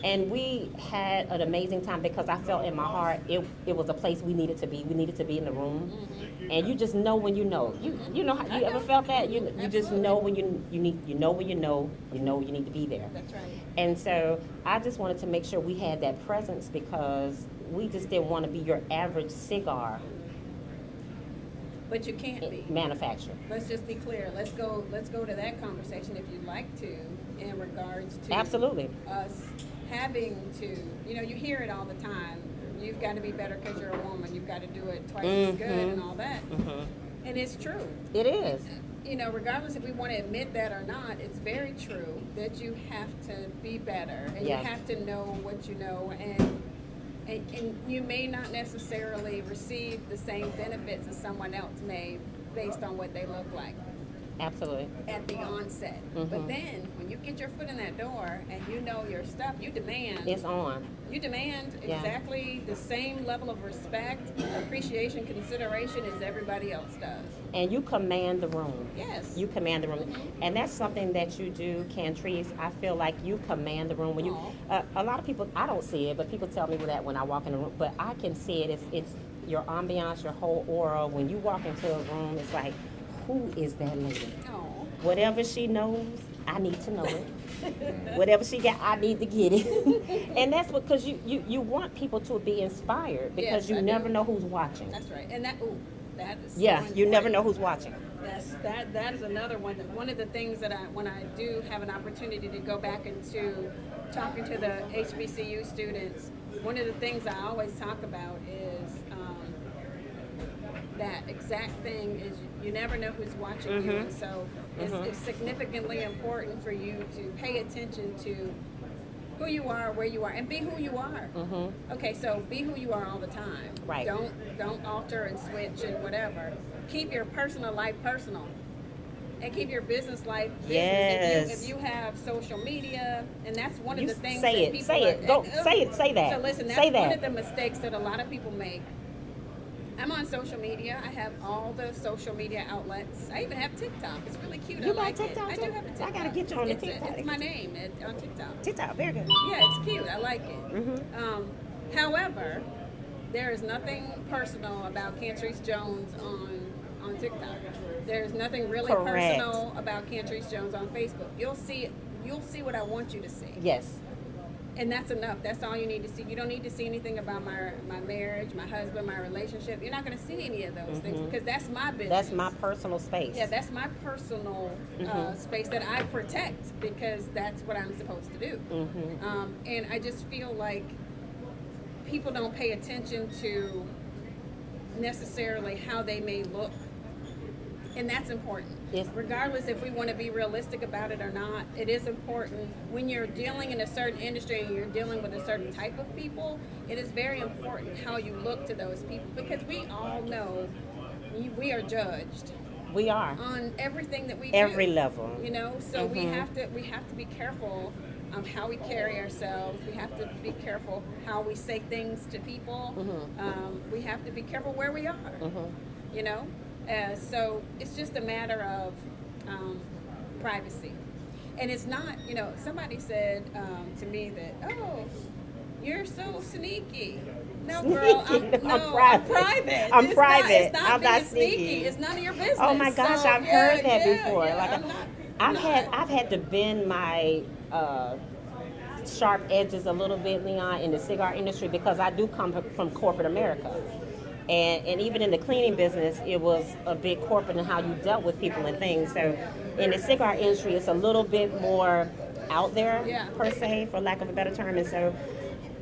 And we had an amazing time because I felt in my heart it was a place we needed to be. We needed to be in the room. And you just know when you know. You know how you ever felt that? You just know when you need you know when you know you need to be there.
That's right.
And so I just wanted to make sure we had that presence because we just didn't want to be your average cigar
But you can't be.
manufacturer.
Let's just be clear. Let's go to that conversation if you'd like to, in regards to
Absolutely.
us having to. You know, you hear it all the time. You've got to be better because you're a woman. You've got to do it twice as good and all that. And it's true.
It is.
You know, regardless if we want to admit that or not, it's very true that you have to be better and
Yeah.
you have to know what you know, and you may not necessarily receive the same benefits as someone else may based on what they look like
Absolutely.
at the onset. But then when you get your foot in that door and you know your stuff, you demand
It's on.
Yeah. exactly the same level of respect, appreciation, consideration as everybody else does.
And you command the room.
Yes.
You command the room. And that's something that you do, Cantrice. I feel like you command the room. When you, a lot of people, I don't see it, but people tell me that when I walk in the room. But I can see it. It's your ambiance, your whole aura. When you walk into a room, it's like, who is that lady?
Oh.
Whatever she knows, I need to know it. Whatever she got, I need to get it. And that's because you want people to be inspired because
Yes,
you
I
never
do.
know who's watching.
That's right. And that is so
Yeah, you never
important.
know who's watching.
That is another one. One of the things that when I do have an opportunity to go back into talking to the HBCU students, one of the things I always talk about is that exact thing is you never know who's watching you, and so it's significantly important for you to pay attention to who you are, where you are, and be who you are. Okay, so be who you are all the time.
Right.
Don't alter and switch and whatever. Keep your personal life personal, and keep your business life business.
Yes.
If you have social media, and that's one
You
of the things
say
that
it,
people
say it. Go, say it, say that.
So listen, that's
say
one
that.
of the mistakes that a lot of people make. I'm on social media. I have all the social media outlets. I even have TikTok. It's really cute.
You
I
got
like
TikTok
it.
too?
I do have a TikTok.
I gotta get you on the
It's
TikTok.
It's my name on TikTok.
TikTok, very good.
Yeah, it's cute. I like it. However, there is nothing personal about Cantrice Jones on TikTok. There's nothing really
Correct.
personal about Cantrice Jones on Facebook. You'll see what I want you to see.
Yes.
And that's enough. That's all you need to see. You don't need to see anything about my marriage, my husband, my relationship. You're not going to see any of those things because that's my business.
That's my personal space.
Yeah, that's my personal space that I protect because that's what I'm supposed to do. And I just feel like people don't pay attention to necessarily how they may look. And that's important.
Yes.
Regardless if we want to be realistic about it or not, it is important when you're dealing in a certain industry and you're dealing with a certain type of people, it is very important how you look to those people because we all know we are judged
We are.
on everything that we
Every
do.
level.
You know, so we
Mhm.
have to be careful how we carry ourselves. We have to be careful how we say things to people. We have to be careful where we are. You know, so it's just a matter of privacy. And it's not, you know, somebody said to me that, oh, you're so sneaky. No, girl,
Sneaky.
I'm
I'm
private.
private.
It's
I'm
not-
private.
It's not
I'm
being
not
sneaky.
sneaky.
It's none of your business.
Oh my gosh,
So,
I've
yeah,
heard that
yeah,
before.
yeah,
Like
I'm not-
I've had to bend my sharp edges a little bit, Leon, in the cigar industry because I do come from corporate America. And even in the cleaning business, it was a big corporate and how you dealt with people and things. So in the cigar industry, it's a little bit more out there,
Yeah.
per se, for lack of a better term. And so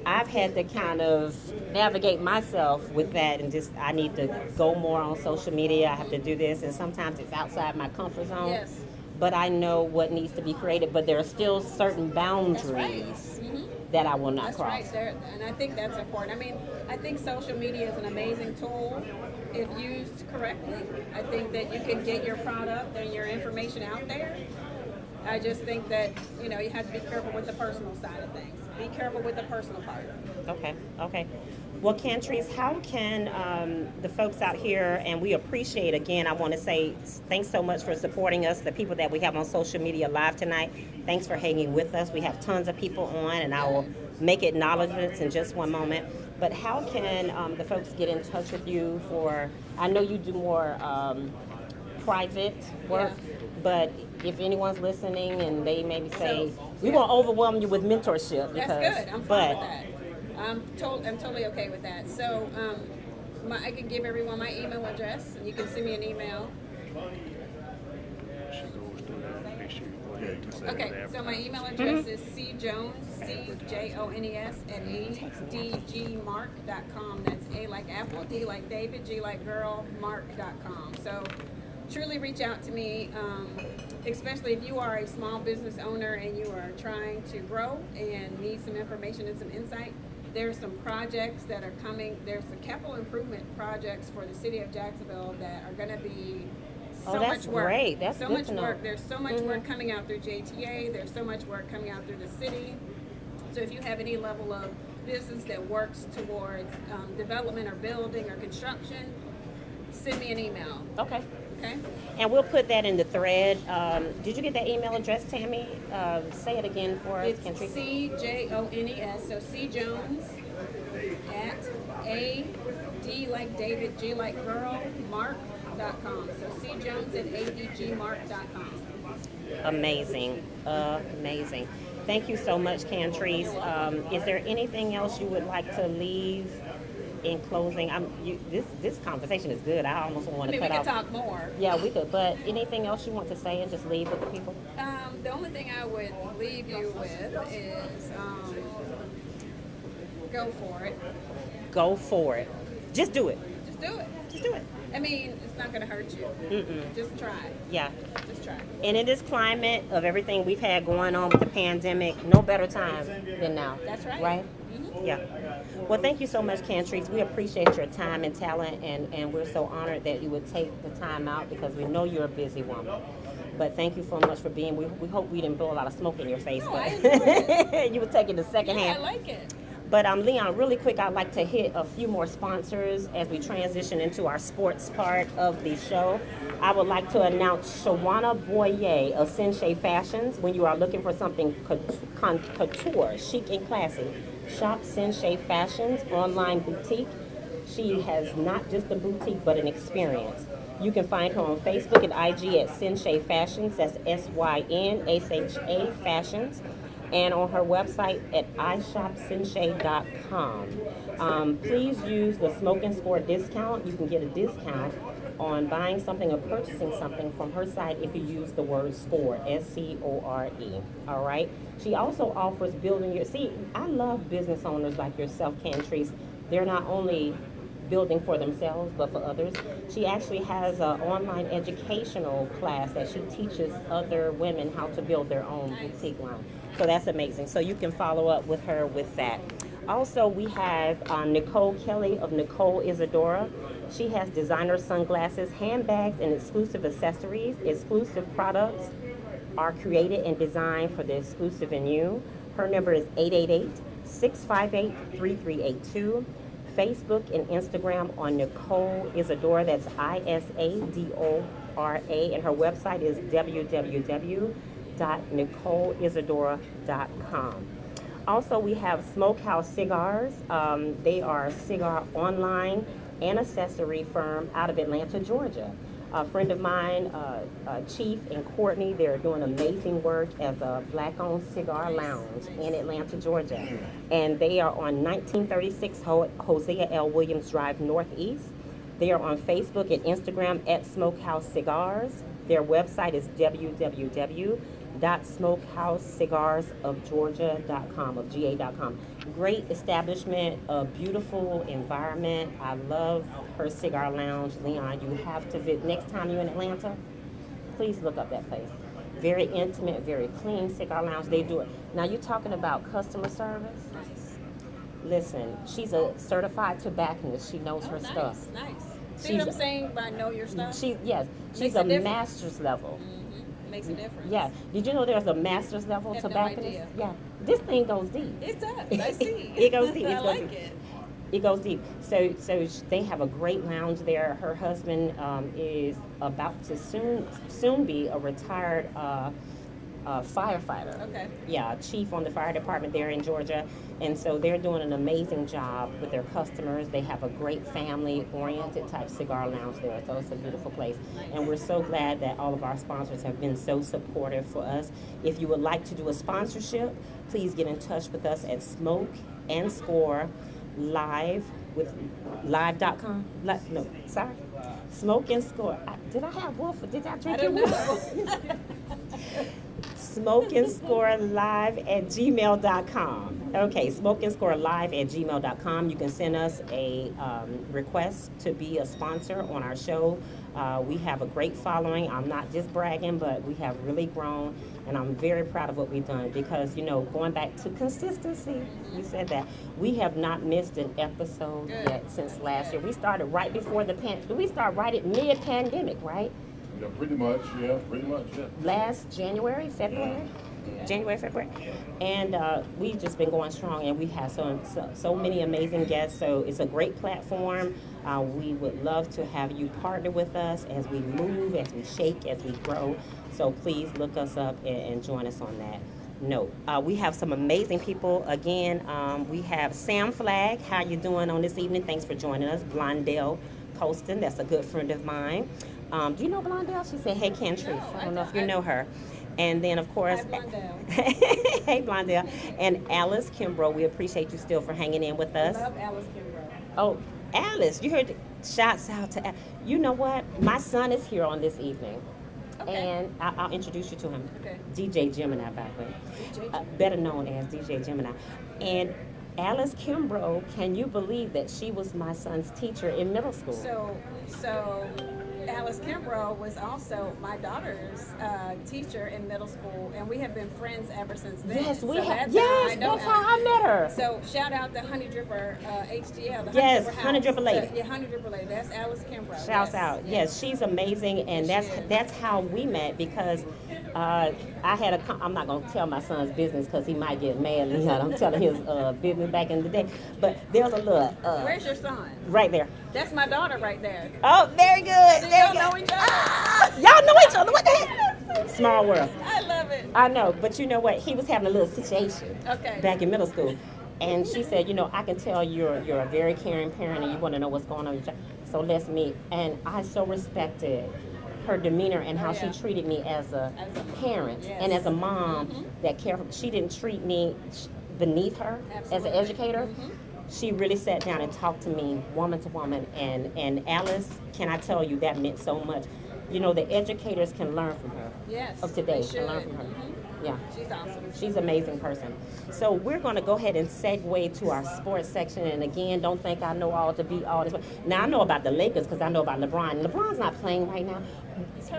I've had to kind of navigate myself with that and just, I need to go more on social media. I have to do this. And sometimes it's outside my comfort zone.
Yes.
But I know what needs to be created. But there are still certain boundaries
That's right.
that I will not
That's
cross.
right there, and I think that's important. I mean, I think social media is an amazing tool if used correctly. I think that you can get your product and your information out there. I just think that, you know, you have to be careful with the personal side of things. Be careful with the personal part.
Okay. Well, Cantrice, how can the folks out here, and we appreciate, again, I want to say thanks so much for supporting us, the people that we have on social media live tonight. Thanks for hanging with us. We have tons of people on, and I will make acknowledgments in just one moment. But how can the folks get in touch with you for, I know you do more private work, but if anyone's listening and they maybe say, we won't overwhelm you with mentorship.
That's
because,
good. I'm fine
but,
with that. I'm totally okay with that. So I can give everyone my email address, and you can send me an email.
Yeah, you can say
Okay,
that.
so my email address is cjones, CJONES, at adgmark.com. That's A like Apple, D like David, G like girl, mark.com. So truly reach out to me, especially if you are a small business owner and you are trying to grow and need some information and some insight. There's some projects that are coming. There's some capital improvement projects for the city of Jacksonville that are going to be so
that's
much work.
great. That's
so
good
much
to know.
work. There's so much work coming out through JTA. There's so much work coming out through the city. So if you have any level of business that works towards development or building or construction, send me an email.
Okay.
Okay?
And we'll put that in the thread. Did you get that email address, Tammy? Say it again for us,
It's
Cantrice.
CJONES, so C Jones at AD like David, G like girl, mark.com. So C Jones at ADGmark.com.
Amazing. Thank you so much, Cantrice. Is there anything else you would like to leave in closing? This conversation is good. I almost want
I
to
mean, we
cut
could
off.
talk more.
Yeah, we could. But anything else you want to say and just leave with the people?
The only thing I would leave you with is go for it.
Go for it. Just do it.
Just do it.
Just do it.
I mean, it's not going to hurt you. Just try.
Yeah.
Just try.
And in this climate of everything we've had going on with the pandemic, no better time than now.
That's right.
Right? Yeah. Well, thank you so much, Cantrice. We appreciate your time and talent, and we're so honored that you would take the time out because we know you're a busy woman. But thank you so much for being. We hope we didn't blow a lot of smoke in your face,
No,
but
I enjoyed
you were taking the second
Yeah,
hand.
I like it.
But Leon, really quick, I'd like to hit a few more sponsors as we transition into our sports part of the show. I would like to announce Shawana Boyer of Sensei Fashions. When you are looking for something couture, chic and classy, shop Sensei Fashions online boutique. She has not just a boutique, but an experience. You can find her on Facebook and IG at Sensei Fashions. That's SYNSHA Fashions. And on her website at ishopsensei.com. Please use the Smoke and Score discount. You can get a discount on buying something or purchasing something from her site if you use the word SCORE, SCORE. All right. She also offers building your. See, I love business owners like yourself, Cantrice. They're not only building for themselves but for others. She actually has an online educational class that she teaches other women how to build their own boutique line. So that's amazing. So you can follow up with her with that. Also, we have Nicole Kelly of Nicole Isadora. She has designer sunglasses, handbags, and exclusive accessories. Exclusive products are created and designed for the exclusive in you. Her number is 888-658-3382. Facebook and Instagram on Nicole Isadora. That's Isadora. And her website is www.nicoleisadora.com. Also, we have Smokehouse Cigars. They are a cigar online and accessory firm out of Atlanta, Georgia. A friend of mine, Chief and Courtney, they're doing amazing work as a black-owned cigar lounge in Atlanta, Georgia. And they are on 1936 Hosea L. Williams Drive Northeast. They are on Facebook and Instagram at Smokehouse Cigars. Their website is www.smokehouseCigarsofGeorgia.com. Great establishment, a beautiful environment. I love her cigar lounge. Leon, you have to visit. Next time you're in Atlanta, please look up that place. Very intimate, very clean cigar lounge. They do it. Now you're talking about customer service.
Nice.
Listen, she's a certified tobacconist. She knows her stuff.
Nice. See what I'm saying by know your stuff?
She's
Makes
a
a difference.
master's level.
Makes a difference.
Yeah. Did you know there's a master's level
Had no
tobacconist?
idea.
Yeah. This thing goes deep.
It does. I see.
It goes deep.
I
It goes
like
deep.
it.
It goes deep. So they have a great lounge there. Her husband is about to soon be a retired firefighter.
Okay.
Yeah, chief on the fire department there in Georgia. And so they're doing an amazing job with their customers. They have a great family-oriented type cigar lounge there. So it's a beautiful place. And we're so glad that all of our sponsors have been so supportive for us. If you would like to do a sponsorship, please get in touch with us at Smoke and Score Live with live.com. No, sorry. Smoke and Score. Did I have Wolf? Did I drink
I
your
don't
Wolf?
know.
Smoke and Score Live at gmail.com. Okay, Smoke and Score Live at gmail.com. You can send us a request to be a sponsor on our show. We have a great following. I'm not just bragging, but we have really grown, and I'm very proud of what we've done because, you know, going back to consistency, you said that, we have not missed an episode yet since last year. We started right before the we started right at mid-pandemic, right?
Yeah, pretty much, yeah.
Last January, February, February, and we've just been going strong, and we have so many amazing guests. So it's a great platform. We would love to have you partner with us as we move, as we shake, as we grow. So please look us up and join us on that note. We have some amazing people. Again, we have Sam Flagg. How you doing on this evening? Thanks for joining us. Blondell Colston, that's a good friend of mine. Do you know Blondell? She said, hey, Cantrice.
No,
I don't know if you know her. And then, of course,
Hi, Blondell.
hey, Blondell. And Alice Kimbrough, we appreciate you still for hanging in with us.
Love Alice Kimbrough.
Oh, Alice, you heard, shouts out to, you know what? My son is here on this evening.
Okay.
And I'll introduce you to him.
Okay.
DJ Gemini, by the way. Better known as DJ Gemini. And Alice Kimbrough, can you believe that she was my son's teacher in middle school?
So Alice Kimbrough was also my daughter's teacher in middle school, and we have been friends ever since then.
Yes,
So
we have.
that's
Yes, that's how I met her.
So shout out to Honey Dripper HDL. The
Yes,
Honey
Honey Dripper Lady.
Yeah, Honey Dripper Lady. That's Alice Kimbrough.
Shouts out. Yes, she's amazing, and that's how we met because I had I'm not going to tell my son's business because he might get mad. I'm telling his business back in the day. But there's a little...
Where's your son?
Right there.
That's my daughter right there.
Oh, very good. There
Y'all
you go.
know each other?
Y'all know each other. What the heck? Small world.
I love it.
I know, but you know what? He was having a little situation back in middle school. And she said, you know, I can tell you're a very caring parent and you want to know what's going on. So let's meet. And I so respected her demeanor and how she treated me as a parent and as a mom that cared for me. She didn't treat me beneath her as an educator. She really sat down and talked to me woman to woman. And Alice, can I tell you, that meant so much. You know, the educators can learn from her.
Yes.
Of today,
they
can learn
should.
from her. Yeah.
She's awesome.
She's an amazing person. So we're going to go ahead and segue to our sports section. And again, don't think I know all to be all this. Now, I know about the Lakers because I know about LeBron. LeBron's not playing right now.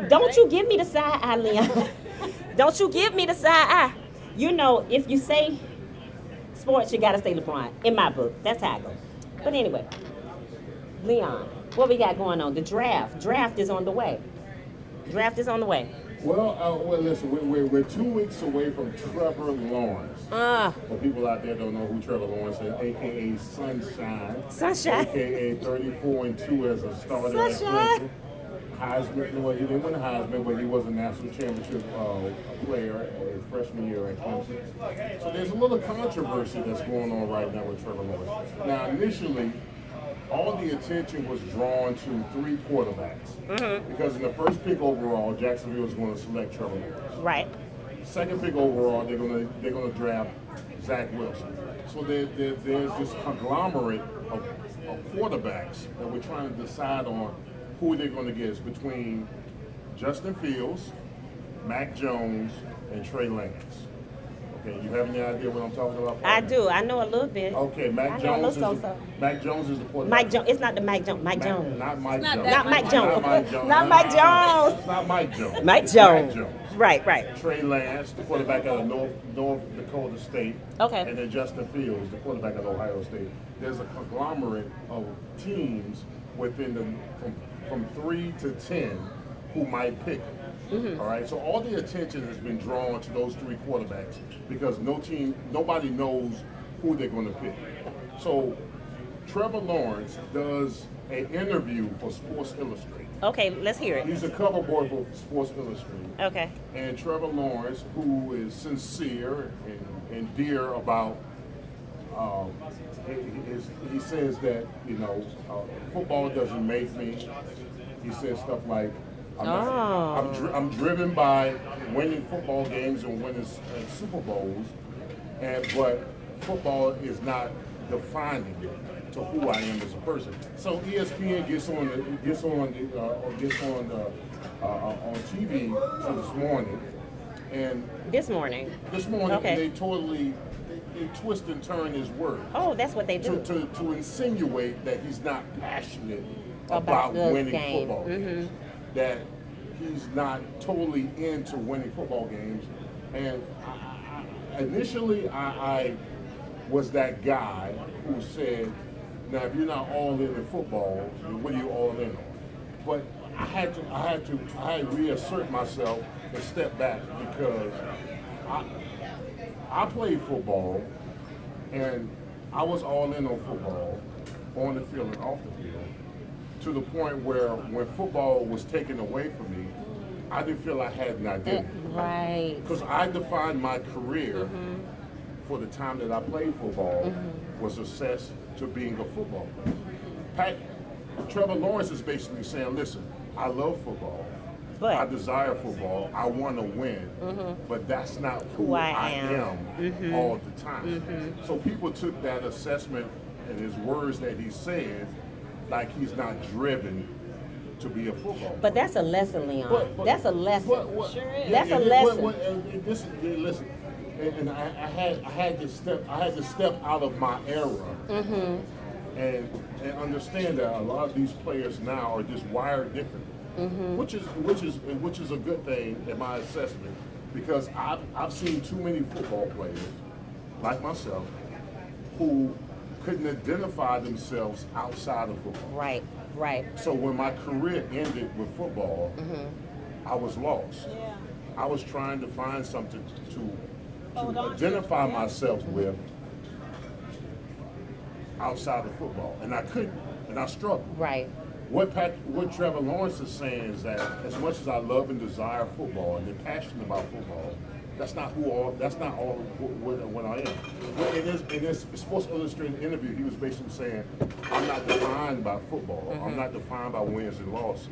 Don't you give me the side eye, Leon. Don't you give me the side eye. You know, if you say sports, you gotta say LeBron. In my book, that's how I go. But anyway, Leon, what we got going on? The draft. Draft is on the way. Draft is on the way.
Well, listen, we're 2 weeks away from Trevor Lawrence. For people out there don't know who Trevor Lawrence is, a.k.a. Sunshine.
Sunshine.
A.k.a. 34-2 as a starter at
Sunshine.
Clemson. Heisman, well, he didn't win the Heisman, but he was a national championship player his freshman year at Clemson. So there's a little controversy that's going on right now with Trevor Lawrence. Now, initially, all the attention was drawn to 3 quarterbacks. Because in the first pick overall, Jacksonville was going to select Trevor Lawrence.
Right.
Second pick overall, they're gonna draft Zach Wilson. So there's this conglomerate of quarterbacks that we're trying to decide on who they're going to get. It's between Justin Fields, Mac Jones, and Trey Lance. Okay, you have any idea what I'm talking about?
I do. I know a little bit.
Okay, Mac Jones is the quarterback.
Mike Jones. It's not the Mike Jones. Mike Jones.
Not Mike
It's not
Jones.
that
Not Mike Jones.
Not Mike Jones.
Not Mike Jones.
It's not Mike Jones.
Mike
It's
Jones.
Mac Jones.
Right.
Trey Lance, the quarterback out of North Dakota State.
Okay.
And then Justin Fields, the quarterback out of Ohio State. There's a conglomerate of teams within from 3 to 10 who might pick them. All right. So all the attention has been drawn to those 3 quarterbacks because nobody knows who they're going to pick. So Trevor Lawrence does an interview for Sports Illustrated.
Okay, let's hear it.
He's a cover boy for Sports Illustrated.
Okay.
And Trevor Lawrence, who is sincere and dear about, he says that, football doesn't make me. He says stuff like, I'm driven by winning football games and winning Super Bowls, but football is not defining to who I am as a person. So ESPN gets on TV this morning, and
This morning. Okay.
and they twist and turn his words.
Oh, that's what they do.
To insinuate that he's not passionate
About
about
the
winning
game.
football games. That he's not totally into winning football games. And initially, I was that guy who said, now if you're not all in football, then what are you all in on? But I had to reassert myself and step back because I played football and I was all in on football, on the field and off the field, to the point where when football was taken away from me, I didn't feel I had an identity.
Right.
Because I defined my career for the time that I played football was assessed to being a football player. Trevor Lawrence is basically saying, listen, I love football.
But
I desire football. I want to win. But that's not who I am all the time. So people took that assessment and his words that he said like he's not driven to be a football player.
But that's a lesson, Leon. That's a lesson.
Sure is.
That's a lesson.
Listen, and I had to step out of my era and understand that a lot of these players now are just wired differently, which is a good thing in my assessment, because I've seen too many football players like myself who couldn't identify themselves outside of football.
Right.
So when my career ended with football, I was lost.
Yeah.
I was trying to find something to
Hold on to.
identify myself with outside of football, and I couldn't, and I struggled.
Right.
What Trevor Lawrence is saying is that as much as I love and desire football and am passionate about football, that's not all what I am. In his Sports Illustrated interview, he was basically saying, I'm not defined by football. I'm not defined by wins and losses.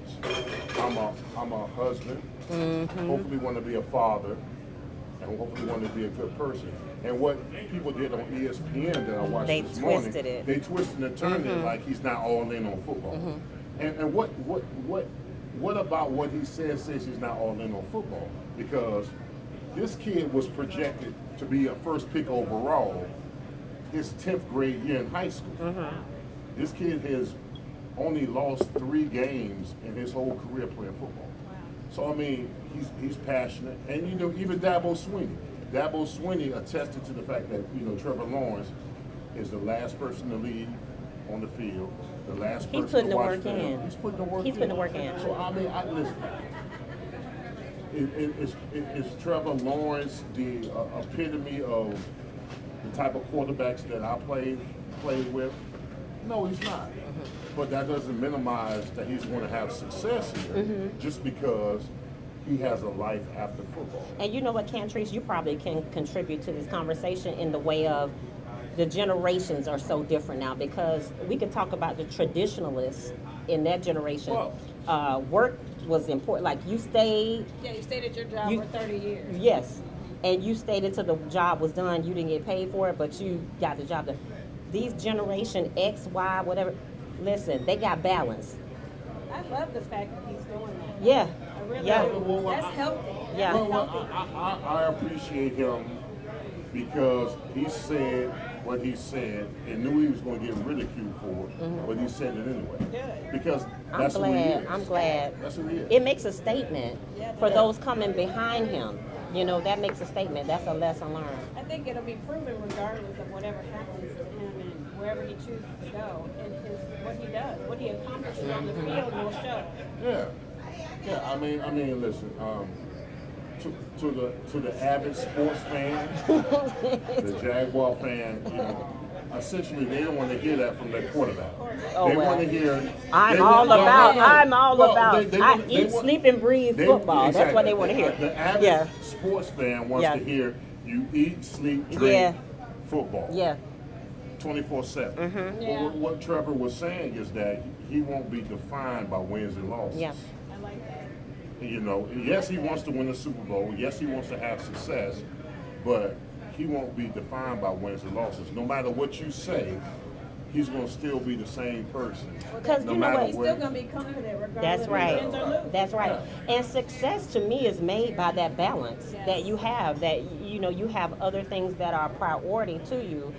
I'm a husband, hopefully want to be a father, and hopefully want to be a good person. And what people did on ESPN that I watched
They
this morning,
twisted it.
they twisted and turned it like he's not all in on football. And what about what he says he's not all in on football? Because this kid was projected to be a first pick overall his 10th grade year in high school. This kid has only lost 3 games in his whole career playing football. So I mean, he's passionate, and even Dabo Swinney. Dabo Swinney attested to the fact that, Trevor Lawrence is the last person to leave on the field, the last person
He's putting
to
the
watch
work
film.
in.
He's putting the work in.
He's putting the work in.
So, I mean, listen. Is Trevor Lawrence the epitome of the type of quarterbacks that I played with? No, he's not. But that doesn't minimize that he's going to have success here just because he has a life after football.
And you know what, Cantrice, you probably can contribute to this conversation in the way of the generations are so different now, because we could talk about the traditionalists in that generation. Work was important. Like you stayed.
Yeah, you stayed at your job for 30 years.
Yes. And you stayed until the job was done. You didn't get paid for it, but you got the job done. These generation X, Y, whatever, listen, they got balance.
I love the fact that he's doing that.
Yeah.
I really
Yeah.
do. That's healthy.
Yeah.
That's
Well,
healthy.
I appreciate him because he said what he said and knew he was going to get ridiculed for it, but he said it anyway.
Good.
Because
I'm
that's who he
glad.
is.
I'm glad.
That's who he is.
It makes a statement
Yeah,
for
yeah.
those coming behind him. You know, that makes a statement. That's a lesson learned.
I think it'll be proven regardless of whatever happens to him and wherever he chooses to go, and what he does, what he accomplishes on the field will show.
Yeah, yeah. I mean, listen. To the avid sports fan, the Jaguar fan, essentially they don't want to hear that from their quarterback.
Oh,
they
well.
want to hear.
I'm
they
all
want-
about.
no, no, no.
I'm all
Well,
about.
they
I
want- they
eat,
want-
sleep, and breathe
they-
football. That's what they want to hear.
The avid
Yeah.
sports fan wants
Yeah.
to hear you eat, sleep, drink
Yeah.
football.
Yeah.
24/7.
Yeah.
What Trevor was saying is that he won't be defined by wins and losses.
Yeah.
I like that.
Yes, he wants to win the Super Bowl. Yes, he wants to have success, but he won't be defined by wins and losses. No matter what you say, he's going to still be the same person.
Because
no
you know
matter
what?
He's
where-
still going to be confident regardless
That's
if
right.
he wins or loses.
That's right. And success to me is made by that balance
Yes.
that you have, that you have other things that are priority to you.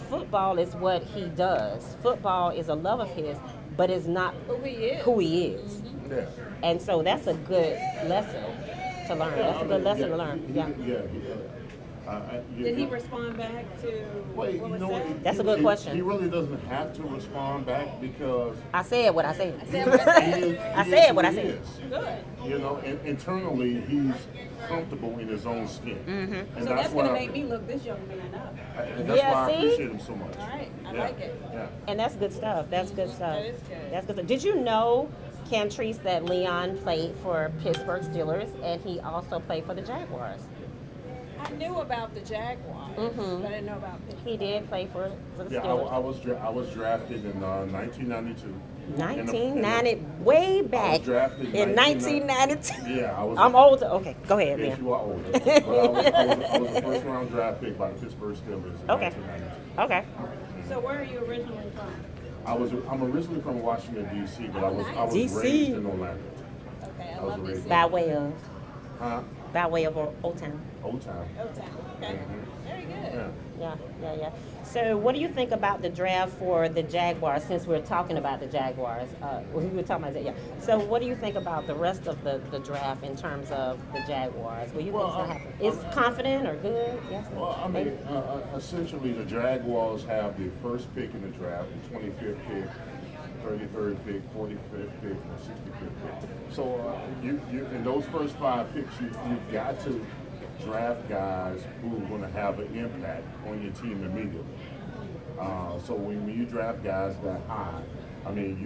Football is what he does. Football is a love of his, but it's not
Who he is.
who he is.
Yeah.
And so that's a good lesson to learn. That's a good lesson to learn. Yeah.
Did he respond back to
Well,
what was said?
That's a good question.
He really doesn't have to respond back because
I said what I said.
I said what I
he
said.
is,
I
he
said
is
what
who
I
he
said.
is.
Good.
Internally, he's comfortable in his own skin, and
So that's
why
going to make me look this young man up.
and that's
Yeah,
why I
see?
appreciate him so much.
All right. I
Yeah.
like it.
Yeah.
And that's good stuff. That's good stuff.
That is good.
That's good stuff. Did you know, Cantrice, that Leon played for Pittsburgh Steelers and he also played for the Jaguars?
I knew about the Jaguars, but I didn't know about Pittsburgh.
He did play for the
Yeah,
Steelers.
I was drafted in 1992.
1990, way back
drafted
in
1990.
1992.
Yeah, I was.
I'm older. Okay, go ahead,
Yes,
man.
you are older. But I was a first round draft pick by the Pittsburgh Steelers in
Okay.
1992.
Okay.
So where are you originally from?
I'm originally from Washington D.C., but I was
DC.
raised in Orlando.
Okay, I
was
love this
raised
city.
By way of Old Town.
Old Town.
Old Town. Okay. Very good.
Yeah.
Yeah. So, what do you think about the draft for the Jaguars? Since we're talking about the Jaguars, we were talking about that. Yeah. So, what do you think about the rest of the draft in terms of the Jaguars? What do you think is going to happen? Is confident or good? Yes.
Well, I mean, essentially, the Jaguars have the first pick in the draft, the 25th pick, 33rd pick, 45th pick, and 65th pick. So, you in those first 5 picks, you've got to draft guys who are going to have an impact on your team immediately. So when you draft guys that high, I mean,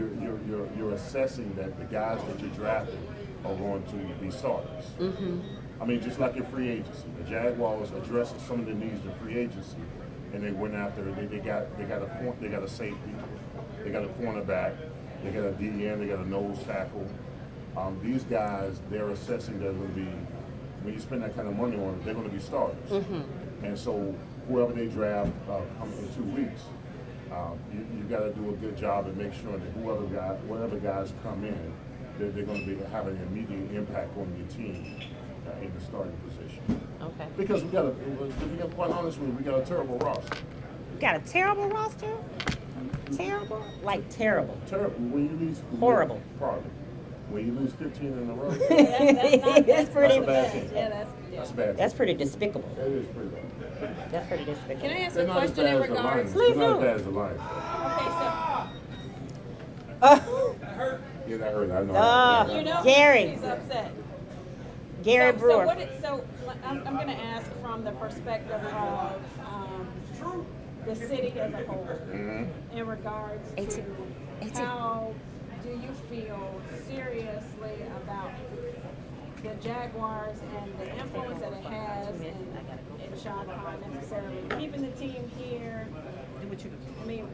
you're assessing that the guys that you're drafting are going to be starters. I mean, just like in free agency, the Jaguars addressed some of the needs of free agency, and they went after it. They got a safety, they got a cornerback, they got a DN, they got a nose tackle. These guys, they're assessing they're going to be. When you spend that kind of money on it, they're going to be starters. And so whoever they draft in 2 weeks, you got to do a good job and make sure that whatever guys come in, they're going to be having an immediate impact on your team in the starting position.
Okay.
Because to be quite honest with you, we got a terrible roster.
You got a terrible roster? Terrible? Like terrible.
Terrible. When you leave
Horrible.
Probably. when you lose 15 in a row,
That's not,
It's pretty
not
bad.
bad. Yeah, that's
that's bad.
That's pretty despicable.
That is pretty bad.
That's pretty despicable.
Can I ask
They're
a
not as
question
bad
in
as the
regards?
Lions.
Please
They're not as
do.
bad as the Lions.
Okay,
Yeah, that hurt. I know.
Ah.
so you know
Gary.
he's upset.
Gary
So
Brewer.
I'm going to ask from the perspective of the city as a whole,
Mm-hmm.
in regards to
18.
how do you feel seriously about the Jaguars and the influence that it has in Sean Khan necessarily keeping the team here? I mean,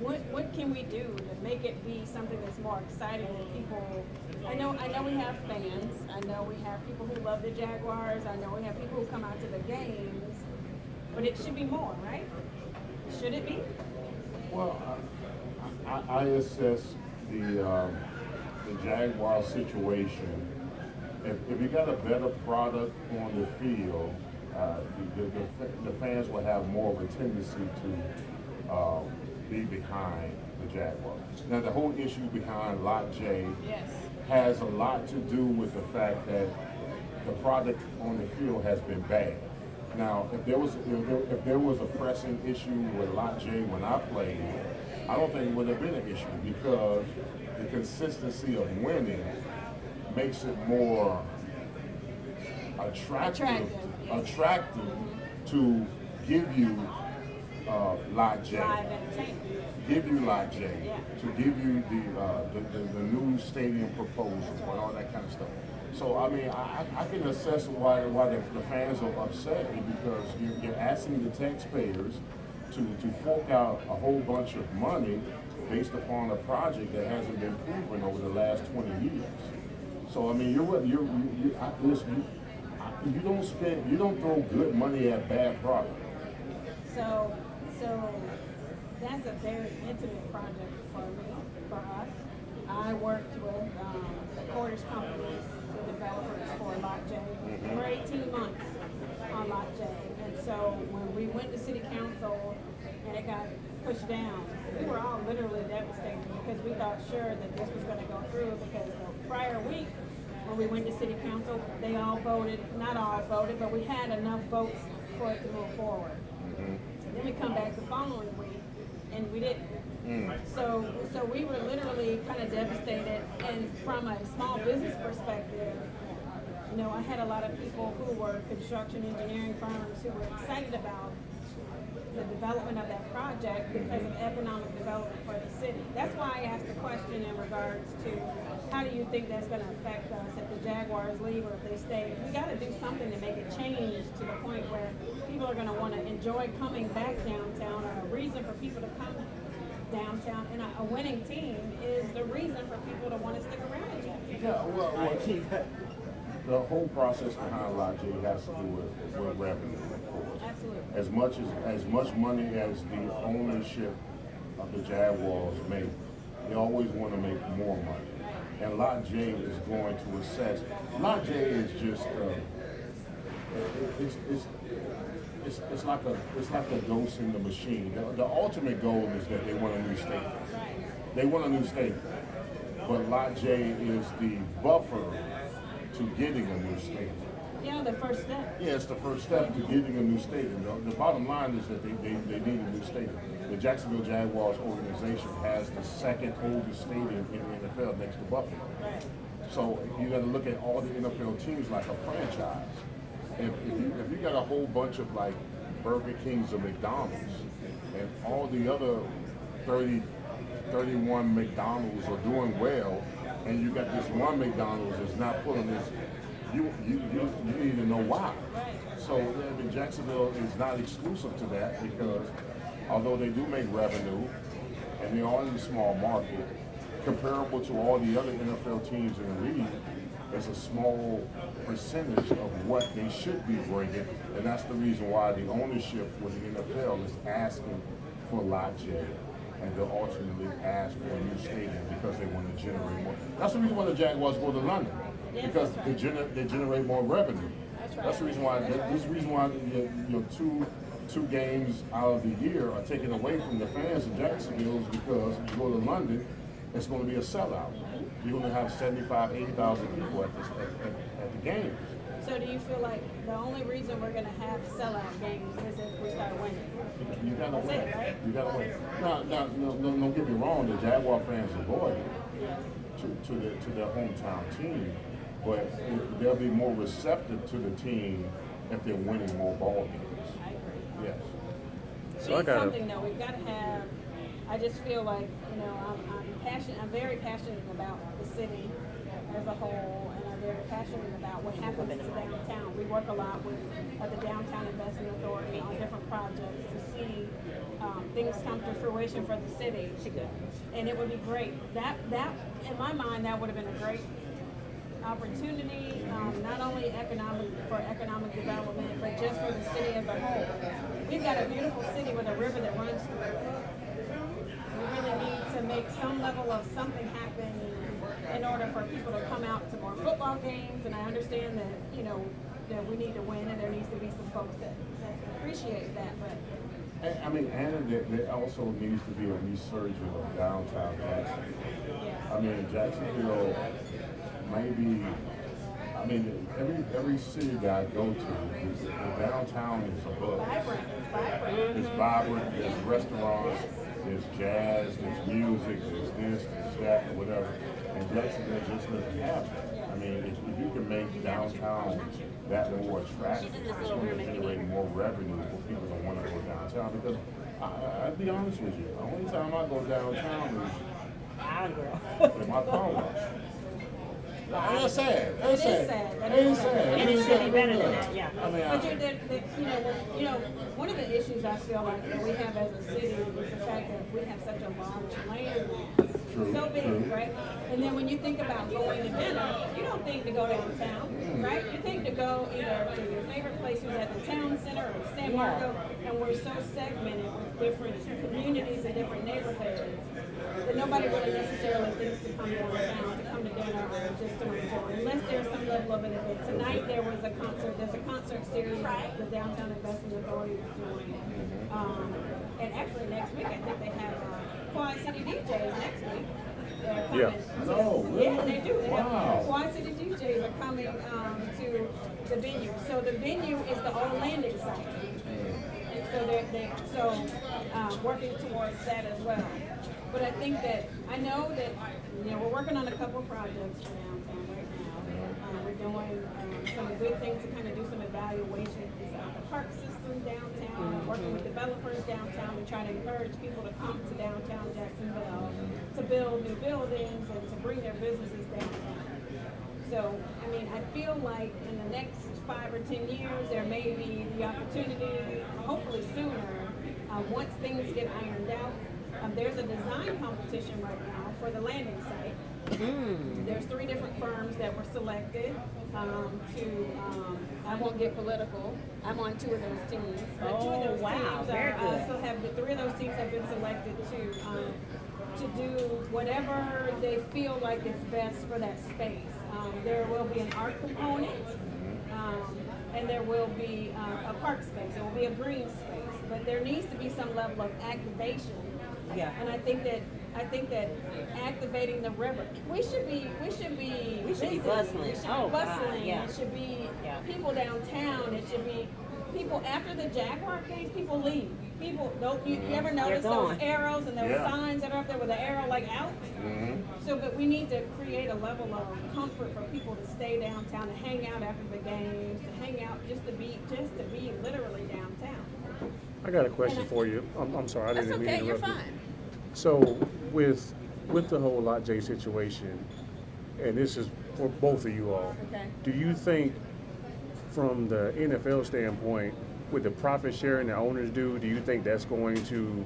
what can we do to make it be something that's more exciting than people? I know we have fans. I know we have people who love the Jaguars. I know we have people who come out to the games. But it should be more, right? Should it be?
Well, I assess the Jaguar situation. If you got a better product on the field, the fans will have more of a tendency to be behind the Jaguars. Now, the whole issue behind Lot J
Yes.
has a lot to do with the fact that the product on the field has been bad. Now, if there was a pressing issue with Lot J when I played, I don't think it would have been an issue because the consistency of winning makes it more attractive to give you Lot J.
Live entertainment.
Give you Lot J,
Yeah.
to give you the new stadium proposal and all that kind of stuff. So I mean, I can assess why the fans are upset because you're asking the taxpayers to fork out a whole bunch of money based upon a project that hasn't been proven over the last 20 years. So I mean, you don't throw good money at bad product.
So that's a very intimate project for us. I worked with the Cordish companies, the developers for Lot J, for 18 months on Lot J. And so when we went to city council and it got pushed down, we were all literally devastated because we thought sure that this was going to go through because the prior week when we went to city council, they all voted, not all voted, but we had enough votes for it to move forward. Then we come back the following week, and we didn't. So we were literally kind of devastated. And from a small business perspective, you know, I had a lot of people who were construction engineering firms who were excited about the development of that project because of economic development for the city. That's why I asked the question in regards to how do you think that's going to affect us if the Jaguars leave or if they stay. We got to do something to make it change to the point where people are going to want to enjoy coming back downtown, or a reason for people to come downtown. And a winning team is the reason for people to want to stick around in Jackson.
Yeah, well, the whole process behind Lot J has to do with revenue, of course.
Absolutely.
As much money as the ownership of the Jaguars make, they always want to make more money. And Lot J is going to assess. Lot J is just it's like a ghost in the machine. The ultimate goal is that they want a new stadium. They want a new stadium, but Lot J is the buffer to getting a new stadium.
Yeah, the first step.
Yeah, it's the first step to getting a new stadium. The bottom line is that they need a new stadium. The Jacksonville Jaguars organization has the second oldest stadium in the NFL next to Buffalo.
Right.
So you got to look at all the NFL teams like a franchise. If you got a whole bunch of like Burger Kings or McDonald's, and all the other 31 McDonald's are doing well, and you got this one McDonald's that's not pulling this, you need to know why. So I mean, Jacksonville is not exclusive to that because although they do make revenue, and they are in a small market, comparable to all the other NFL teams in the league, it's a small percentage of what they should be bringing, and that's the reason why the ownership with the NFL is asking for Lot J and to ultimately ask for a new stadium because they want to generate more. That's the reason why the Jaguars go to London, because they generate more revenue. That's the reason why. This is the reason why two games out of the year are taken away from the fans in Jacksonville is because you go to London it's going to be a sellout. You're going to have 75, 80,000 people at the games.
So do you feel like the only reason we're going to have sellout games is if we start winning?
You got to
That's
win.
it, right?
You got to win. Now, don't get me wrong. The Jaguar fans are loyal to their hometown team, but they'll be more receptive to the team if they're winning more ball games.
I agree.
Yes.
So I
It's
gotta-
something though, we've got to have, I just feel like, I'm very passionate about the city as a whole, and I'm very passionate about what happens downtown. We work a lot with the Downtown Investment Authority on different projects to see things come to fruition for the city. And it would be great. That in my mind, that would have been a great opportunity, not only for economic development, but just for the city as a whole. We've got a beautiful city with a river that runs through it. We really need to make some level of something happen in order for people to come out to more football games. And I understand that, that we need to win, and there needs to be some folks that appreciate that. But
And there also needs to be a resurgence of downtown Jacksonville. Jacksonville, maybe, every city that I go to, the downtown is above.
vibrant.
It's vibrant, there's restaurants, there's jazz, there's music, there's this, there's that, or whatever. And Jacksonville just doesn't have that. If you can make downtown that more attractive, it's going to generate more revenue for people that want to go downtown. Because I'll be honest with you, the only time I go downtown is in my car wash. That's sad. That's
It is
sad.
sad.
It is sad.
And it should be better than that, yeah.
But one of the issues I feel like that we have as a city is the fact that we have such a large land mass.
True,
So big,
true.
right? And then when you think about going to dinner, you don't think to go downtown, right? You think to go either to your favorite places at the town center or San Marco, and we're so segmented with different communities and different neighborhoods that nobody really necessarily thinks to come downtown, to come to dinner or just to enjoy, unless there's some level of an event. Tonight there was a concert, there's a concert series that the Downtown Investment Authority is doing. And actually next week, I think they have Quad City DJs next week. They're coming.
Yeah.
No, really?
Yeah, they do. They
Wow.
have Quad City DJs are coming to the venue. So the venue is the old landing site. And so they're working towards that as well. But I think that, I know that, we're working on a couple of projects for downtown right now. We're doing some good things to kind of do some evaluations of the park system downtown, working with developers downtown to try to encourage people to come to downtown Jacksonville, to build new buildings and to bring their businesses downtown. So, I feel like in the next 5 or 10 years, there may be the opportunity, hopefully sooner, once things get ironed out. There's a design competition right now for the landing site. There's 3 different firms that were selected I won't get political, I'm on 2 of those teams. But 2 of those teams
very good.
also have, the 3 of those teams have been selected to do whatever they feel like is best for that space. There will be an art component, and there will be a park space. There will be a green space, but there needs to be some level of activation.
Yeah.
And I think that activating the river, we should be
bustling.
We should be
Oh, God,
bustling.
yeah.
It should be
Yeah.
people downtown. It should be people after the Jaguar games. People leave. People don't. You ever notice those
gone.
arrows and those
Yeah.
signs that are up there with the arrow like out? So, but we need to create a level of comfort for people to stay downtown, to hang out after the games, to hang out just to be literally downtown.
I got a question for you. I'm sorry, I
That's
didn't mean to
okay. You're
interrupt you.
fine.
So with the whole Lot J situation, and this is for both of you all,
Okay.
do you think from the NFL standpoint, with the profit sharing the owners do you think that's going to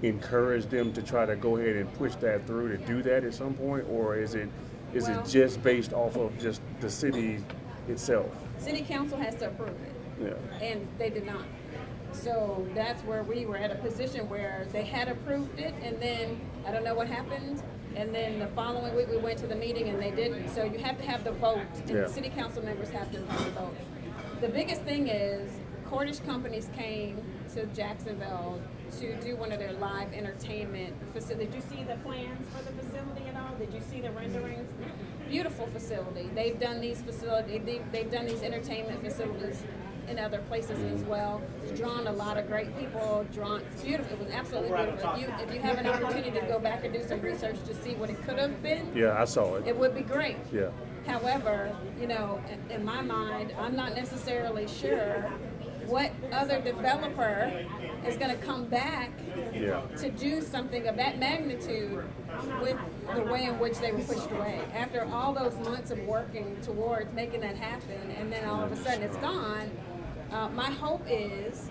encourage them to try to go ahead and push that through to do that at some point, or is it
Well-
just based off of just the city itself?
City council has to approve it.
Yeah.
And they did not. So that's where we were at a position where they had approved it, and then, I don't know what happened, and then the following week we went to the meeting and they didn't. So you have to have the vote, and
Yeah.
the city council members have to have the vote. The biggest thing is, Cordish companies came to Jacksonville to do one of their live entertainment facilities. Did you see the plans for the facility at all? Did you see the renderings? Beautiful facility. They've done these they've done these entertainment facilities in other places as well. It's drawn a lot of great people. It's beautiful. It was absolutely beautiful. If you have an opportunity to go back and do some research to see what it could have been,
Yeah, I saw it.
it would be great.
Yeah.
However, you know, in my mind, I'm not necessarily sure what other developer is going to come back
Yeah.
to do something of that magnitude with the way in which they were pushed away. After all those months of working towards making that happen, and then all of a sudden it's gone, my hope is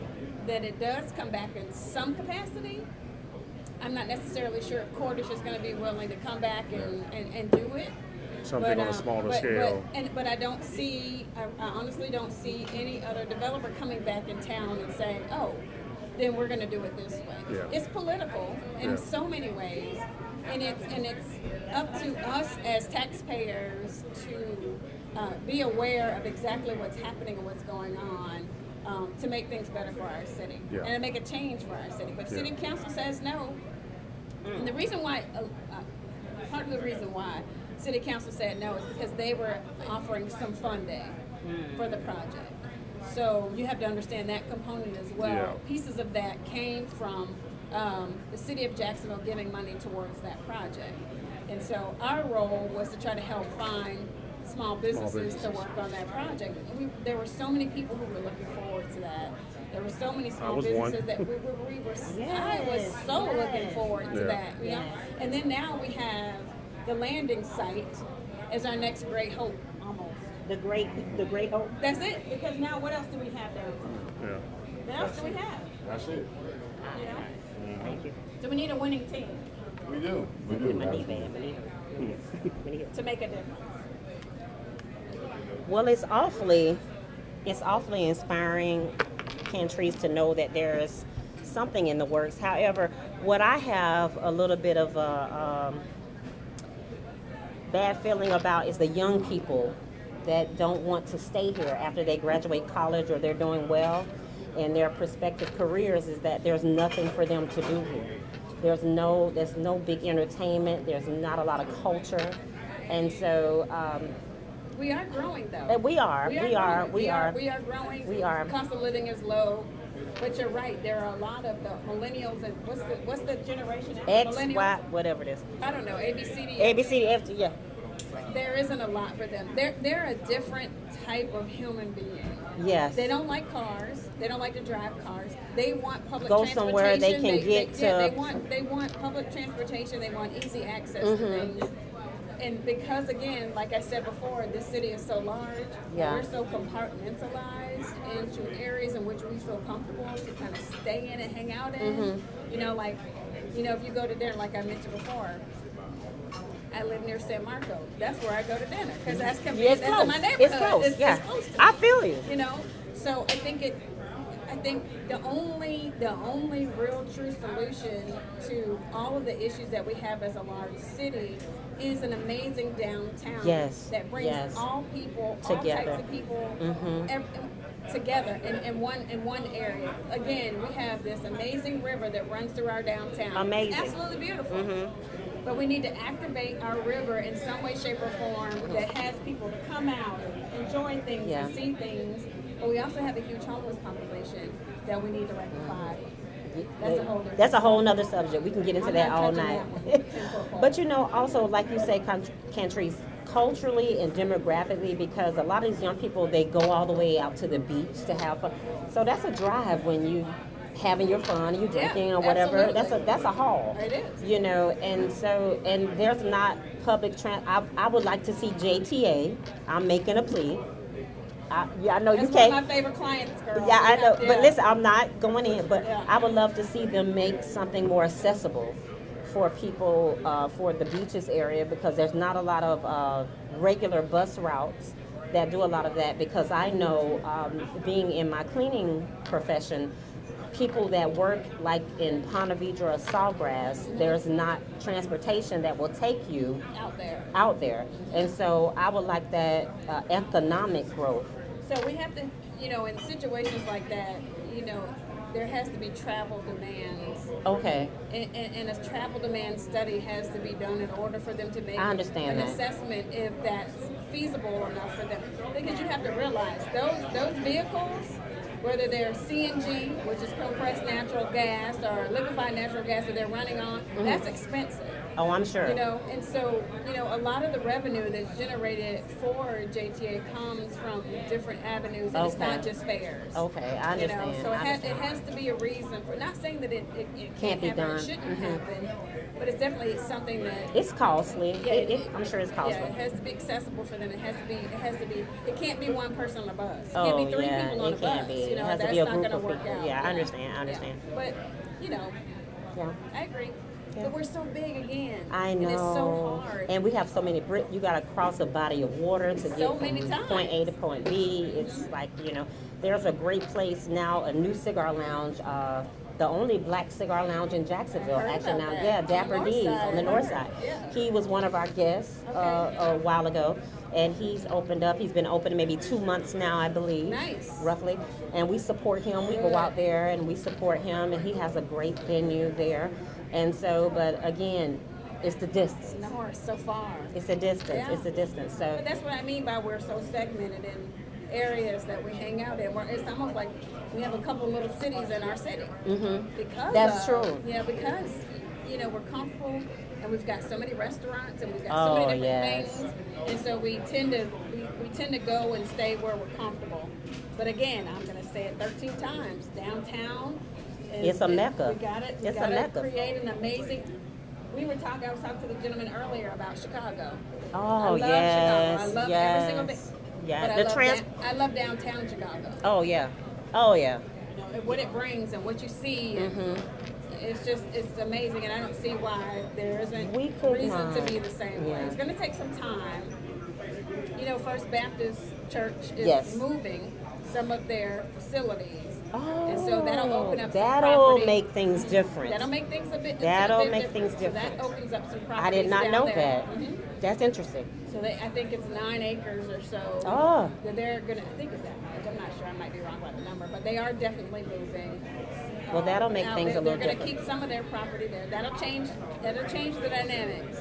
that it does come back in some capacity. I'm not necessarily sure if Cordish is going to be willing to come back and do it.
Something on a smaller scale.
But I don't see, I honestly don't see any other developer coming back in town and saying, oh, then we're going to do it this way.
Yeah.
It's political in
Yeah.
so many ways, and it's up to us as taxpayers to be aware of exactly what's happening and what's going on to make things better for our city
Yeah.
and to make a change for our city. But if
Yeah.
city council says no, and the reason why, part of the reason why city council said no is because they were offering some funding for the project. So you have to understand that component as well.
Yeah.
Pieces of that came from the city of Jacksonville giving money towards that project. And so our role was to try to help find small businesses to work on that project. And there were so many people who were looking forward to that. There were so many small
was one.
businesses that I was so looking forward to
Yeah.
that. You know? And then now we have the landing site as our next great hope.
Almost. The great hope.
That's it. Because now what else do we have there?
Yeah.
What else do we have?
That's it.
You know?
Thank you.
So we need a winning team
We do. We do.
My knee
absolutely.
bad.
to make a difference.
Well, it's awfully inspiring, Cantrice, to know that there's something in the works. However, what I have a little bit of a bad feeling about is the young people that don't want to stay here after they graduate college or they're doing well in their prospective careers, is that there's nothing for them to do here. There's no big entertainment. There's not a lot of culture, and so
We are growing though.
we are.
We are growing.
We are.
Cost of living is low, but you're right. There are a lot of the millennials and what's the generation?
X,
Millennials?
Y, whatever it is.
I don't know. ABCD.
ABCD, yeah.
There isn't a lot for them. They're a different type of human being.
Yes.
They don't like cars. They don't like to drive cars. They want public
Go
transportation.
somewhere they can get to-
They want public transportation. They want easy access to
Mm-hmm.
things. And because again, like I said before, this city is so large.
Yeah.
We're so compartmentalized into areas in which we feel comfortable to kind of stay in and hang out in.
Mm-hmm.
You know, if you go to dinner, like I mentioned before, I live near San Marco. That's where I go to dinner because that's
Yeah,
convenient.
it's
That's
close.
in my neighborhood.
It's close. Yeah.
It's close to me.
I feel you.
You know, so I think the only real true solution to all of the issues that we have as a large city is an amazing downtown
Yes,
that brings
yes.
all people,
Together.
all types of people
Mhm.
together in one area. Again, we have this amazing river that runs through our downtown.
Amazing.
It's absolutely beautiful.
Mhm.
But we need to activate our river in some way, shape, or form that has people to come out and enjoy things
Yeah.
and see things. But we also have a huge homeless population that we need to rectify. That's a whole different
That's a whole nother subject. We can get into
I'm
that
not
all
touching
night.
that one. 10-foot pole.
But you know, also like you say, Cantrice, culturally and demographically, because a lot of these young people, they go all the way out to the beach to have fun. So that's a drive when you having your fun, you drinking or whatever.
absolutely.
That's a haul.
It is.
You know, and there's not public I would like to see JTA. I'm making a plea. I know
That's
you
one
can't.
of my favorite clients, girl.
Yeah, I know.
Yeah.
But listen, I'm not going in. But
Yeah.
I would love to see them make something more accessible for people for the beaches area, because there's not a lot of regular bus routes that do a lot of that. Because I know, being in my cleaning profession, people that work like in Ponte Vedra or Sawgrass, there's not transportation that will take you
out there.
and so I would like that economic growth.
So we have to, in situations like that, there has to be travel demands.
Okay.
And a travel demand study has to be done in order for them to make
I understand
an
that.
assessment if that's feasible enough for them. Because you have to realize those vehicles, whether they're CNG, which is compressed natural gas, or liquefied natural gas that they're running on, that's expensive.
Oh, I'm sure.
You know, and so, you know, a lot of the revenue that's generated for JTA comes from different avenues, and it's
Okay.
not just fares.
Okay, I
You
understand.
know, so
I
it
understand.
has to be a reason for, not saying that it
Can't be
happen,
done.
it shouldn't
Mhm.
happen, but it's definitely something that,
It's costly.
Yeah,
I'm sure it's costly.
yeah, it has to be accessible for them. It can't be one person on a bus. It
Oh,
can't be three
yeah,
people on
it
a
can't
bus.
be.
You
It
know,
has to
that's
be a
not
group
going to
of
work
people.
out.
Yeah, I understand. I understand.
But, you know,
Yeah.
I agree.
Yeah.
But we're so big again.
I know.
And it's so hard.
And we have so many you got to cross a body of water to
So
get
many
from
times.
point A to point B. It's like, you know, there's a great place now, a new cigar lounge, the only black cigar lounge in Jacksonville.
I heard
Actually,
about
now,
that.
yeah,
On the
Dapper
north
D's
side,
on the
I
north
heard.
side.
Yeah.
He was one of our guests
Okay.
a while ago, and he's opened up. He's been open maybe 2 months now, I believe.
Nice.
Roughly. And we support him. We go
Good.
out there and we support him, and he has a great venue there. And so, but again, it's the distance.
No, it's so far.
It's a distance.
Yeah.
It's a distance. So
But that's what I mean by we're so segmented in areas that we hang out in. It's almost like we have a couple little cities in our city. Because
That's
of-
true.
Yeah, because you know we're comfortable and we've got so many restaurants and we've got
Oh,
so many different
yes.
things, and so we tend to go and stay where we're comfortable. But again, I'm going to say it 13 times. Downtown.
It's a mecca.
We got it. We
It's a
gotta
mecca.
create an amazing. I was talking to the gentleman earlier about Chicago. I
Oh,
love
yes,
Chicago. I love
yes.
every single thing.
Yeah,
But
the trans-
I love downtown Chicago.
oh yeah. Oh yeah.
You know, and what it brings and what you see. And
Mm-hmm.
it's amazing, and I don't see why there isn't
We could
reason to
not.
be the same way.
Yeah.
It's going to take some time. You know, First Baptist Church is
Yes.
moving some of their facilities.
Oh,
And so that'll open up some
that'll
property.
make things different.
That'll make things a bit
That'll
a bit
make
different.
things different.
So that opens up some properties
I did not
down
know
there.
that.
Mhm.
That's interesting.
So I think it's 9 acres or so.
Oh.
That they're gonna. I think it's that much. I'm not sure. I might be wrong about the number, but they are definitely moving.
Well, that'll make
Now,
things a little
They're going
different.
to keep some of their property there. That'll change the dynamics.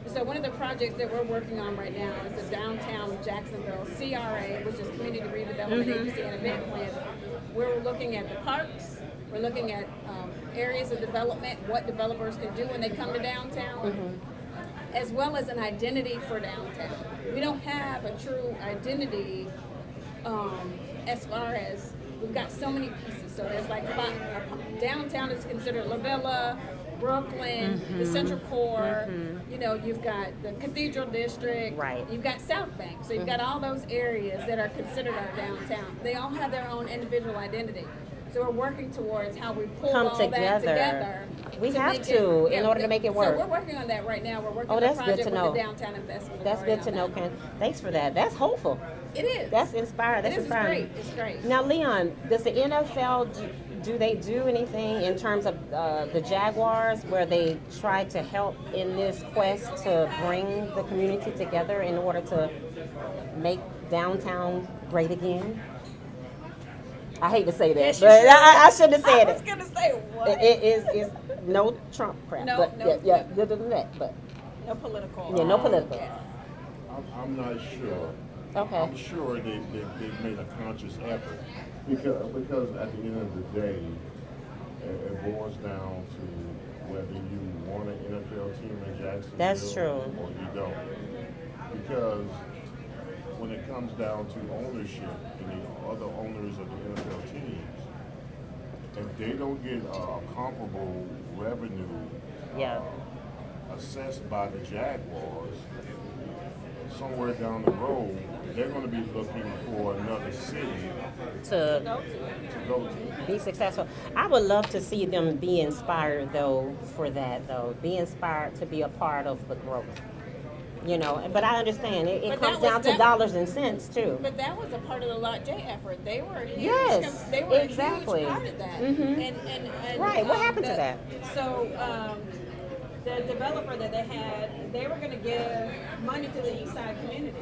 So one of the projects that we're working on right now is the downtown Jacksonville CRA, which is Community Redevelopment Agency and Event Plan. We're looking at the parks. We're looking at areas of development, what developers can do when they come to downtown, as well as an identity for downtown. We don't have a true identity as far as we've got so many pieces. So there's like downtown is considered La Villa, Brooklyn, the Central Core. You know, you've got the Cathedral District.
Right.
You've got South Bank. So you've got all those areas that are considered our downtown. They all have their own individual identity. So we're working towards how we pull
Come
all that
together. We have
make
to, in order to make it work.
So we're working on that right now. We're working
Oh,
on
that's
a
good
project
to
with
know.
the Downtown Investment
That's
Authority
good to know,
on that.
Ken. Thanks for that. That's hopeful.
It is.
That's inspiring. That's
It is. It's
inspiring.
great. It's great.
Now, Leon, does the NFL do they do anything in terms of the Jaguars where they try to help in this quest to bring the community together in order to make downtown great again? I hate to say that,
Yes, you
but
should.
I shouldn't have said
I was
it.
gonna say what?
It is no Trump crap,
No,
but
no.
yeah, that, but
No political.
yeah, no political.
Yeah.
I'm not sure.
Okay.
I'm sure they've made a conscious effort because at the end of the day, it boils down to whether you want an NFL team in Jacksonville
That's true.
or you don't. Because when it comes down to ownership and the other owners of the NFL teams, if they don't get a comparable revenue
Yeah.
assessed by the Jaguars, somewhere down the road, they're going to be looking for another city
To
to go to.
be successful. I would love to see them be inspired though for that though. Be inspired to be a part of the growth. You know, but I understand it
But
comes
that was-
down to
that-
dollars and cents too.
But that was a part of the Lot J effort. They were a huge,
Yes,
they were
exactly.
a huge part of that.
Mhm.
And
Right, what happened to
the-
that?
So the developer that they had, they were going to give money to the East Side community.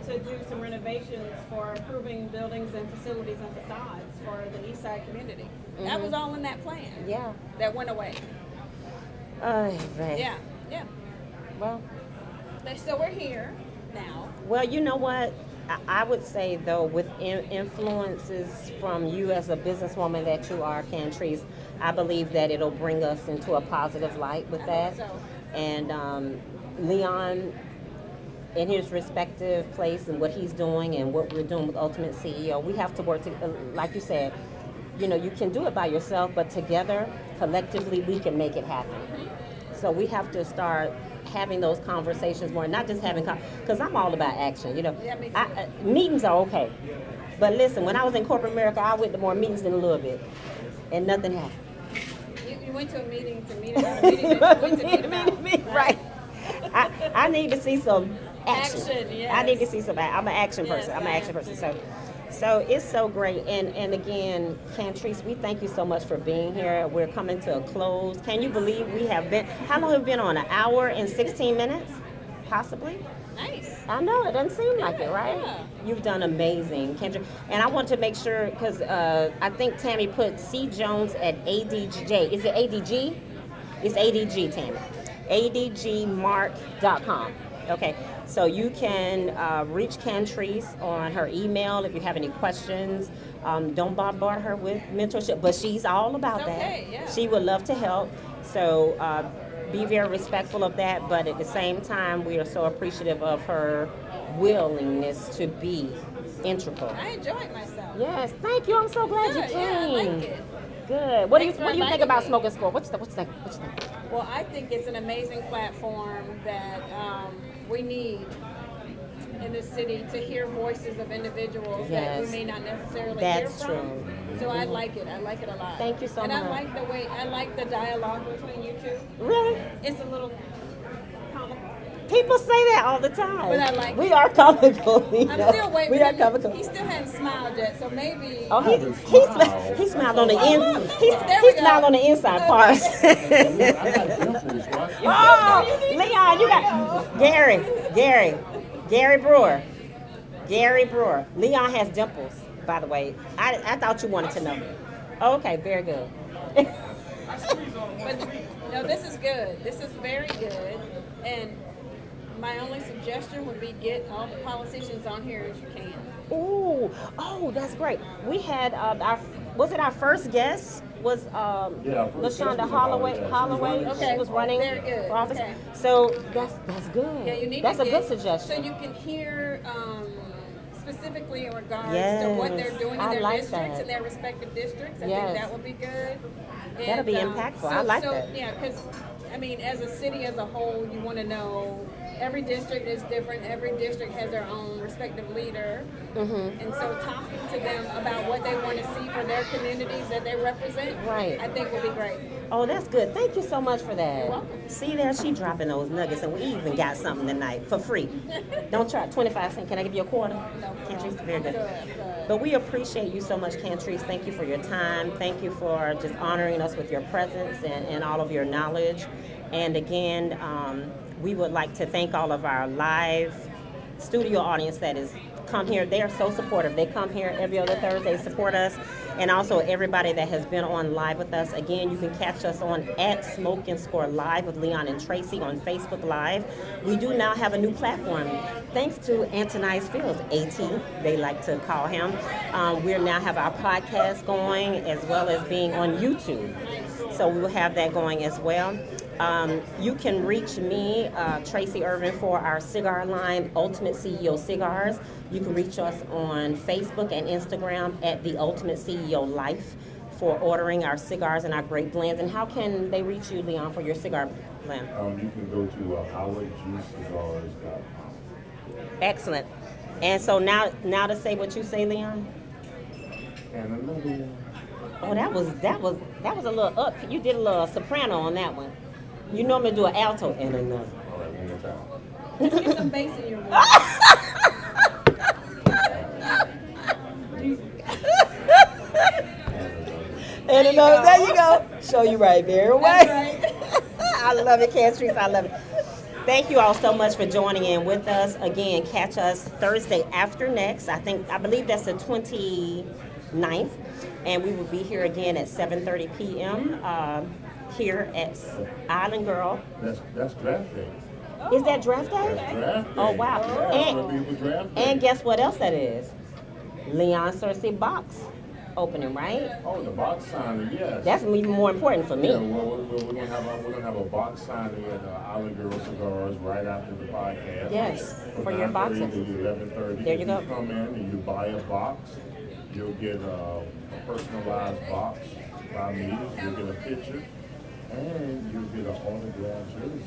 to do some renovations for improving buildings and facilities and facades for the East Side community. That was all in that plan.
Yeah.
That went away.
Oh, right.
Yeah, yeah.
Well,
So we're here now.
well, you know what? I would say though, with influences from you as a businesswoman that you are, Cantrice, I believe that it'll bring us into a positive light with
I
that.
hope so.
And Leon, in his respective place and what he's doing and what we're doing with Ultimate CEO, we have to work together. Like you said, you know, you can do it by yourself, but together, collectively, we can make it happen. So we have to start having those conversations more, not just having, because I'm all about action, you know.
Yeah, me too.
Meetings are okay. But listen, when I was in corporate America, I went to more meetings than a little bit, and nothing happened.
You went to a meeting to meet about a meeting that you went to meet about.
Right. I need to see some action.
Action, yes.
I need to see some. I'm an action person.
Yes,
I'm an
I
action
am
person.
too.
So it's so great. And again, Cantrice, we thank you so much for being here. We're coming to a close. Can you believe we have been? How long have we been on? An hour and 16 minutes, possibly.
Nice.
I know, it doesn't seem like it, right?
Yeah.
You've done amazing, Kendra. And I want to make sure, because I think Tammy put C. Jones at ADJ. Is it ADG? It's ADG, Tammy. ADGmark.com. Okay, so you can reach Cantrice on her email if you have any questions. Don't bombard her with mentorship, but she's all about
It's okay,
that.
yeah.
She would love to help. So be very respectful of that, but at the same time, we are so appreciative of her willingness to be integral.
I enjoyed myself.
Yes, thank you. I'm so glad
Good,
you came.
yeah, I like it.
Good. What do
Thanks
you
for
think
inviting
about
me.
Smoking Score? What you think?
Well, I think it's an amazing platform that we need in the city to hear voices of individuals that we
Yes.
may not necessarily
That's
hear from.
true.
So I like it. I like it a lot.
Thank you so
and
much.
I like the way, I like the dialogue between you two.
Really?
It's a little comical.
People say that all the time.
But I like
we
it.
are comical.
I'm still waiting.
We are
for him.
comical.
He still hasn't smiled yet, so maybe.
Oh,
haven't
he
smiled.
smiled on the in,
There
he
we go.
smiled on the inside part.
I got dimples, right?
Oh, Leon, you got Gary Brewer. Gary Brewer. Leon has dimples, by the way. I thought you wanted to know. Okay, very good.
But no, this is good. This is very good. And my only suggestion would be get all the politicians on here as you can.
Ooh, oh, that's great. We had our first guest was
our first guest
LaShonda
was
Holloway.
Holloway.
She was running
Very good.
for office.
Okay.
So that's good.
Yeah, you need
that's
to
a
get,
good suggestion.
So you can hear specifically in regards to what they're
Yes,
doing in
I
their
like
districts
that.
and their respective districts. I
Yes.
think that would be good.
That'll be impactful. I like that.
Yeah, because I mean, as a city as a whole, you want to know every district is different. Every district has their own respective leader, and so talking to them about what they want to see for their communities that they represent,
Right.
I think will be great.
Oh, that's good. Thank you so much for that.
You're welcome.
See there, she dropping those nuggets, and we even got something tonight for free. Don't try 25 cents. Can I give you a quarter?
No,
Cantrice, very good.
Good.
But we appreciate you so much, Cantrice. Thank you for your time. Thank you for just honoring us with your presence and all of your knowledge. And again, we would like to thank all of our live studio audience that has come here. They are so supportive. They come here every other Thursday, support us. And also everybody that has been on live with us. Again, you can catch us on @Smoke and Score Live with Leon and Tracy on Facebook Live. We do now have a new platform. Thanks to Antonice Fields, AT, they like to call him. We now have our podcast going as well as being on YouTube. So we will have that going as well. You can reach me, Tracy Irvin, for our cigar line, Ultimate CEO Cigars. You can reach us on Facebook and Instagram at The Ultimate CEO Life for ordering our cigars and our great blends. And how can they reach you, Leon, for your cigar blend?
You can go to howardgcigars.com.
Excellent. And so now to say what you say, Leon.
And another one.
Oh, that was a little up. You did a little soprano on that one. You normally do an alto and another.
All right, one more time.
Let's get some bass in your voice.
And another. There you go. Show you right there.
That's right.
I love it, Cantrice. I love it. Thank you all so much for joining in with us. Again, catch us Thursday after next. I believe that's the 29th. And we will be here again at 7:30 p.m. Here at Island Girl.
That's draft day.
Is that draft day?
That's draft day.
Oh, wow.
Yeah, it's gonna be draft day.
And guess what else that is? Leon Cersei box opening, right?
Oh, the box signing, yes.
That's even more important for me.
Yeah, well, we're gonna have a box signing at Island Girl Cigars right after the podcast.
Yes,
From
for your
9:30
boxes.
to 11:30.
There you
If
go.
You come in and you buy a box, you'll get a personalized box by me. You'll get a picture, and you'll get an autographed jersey.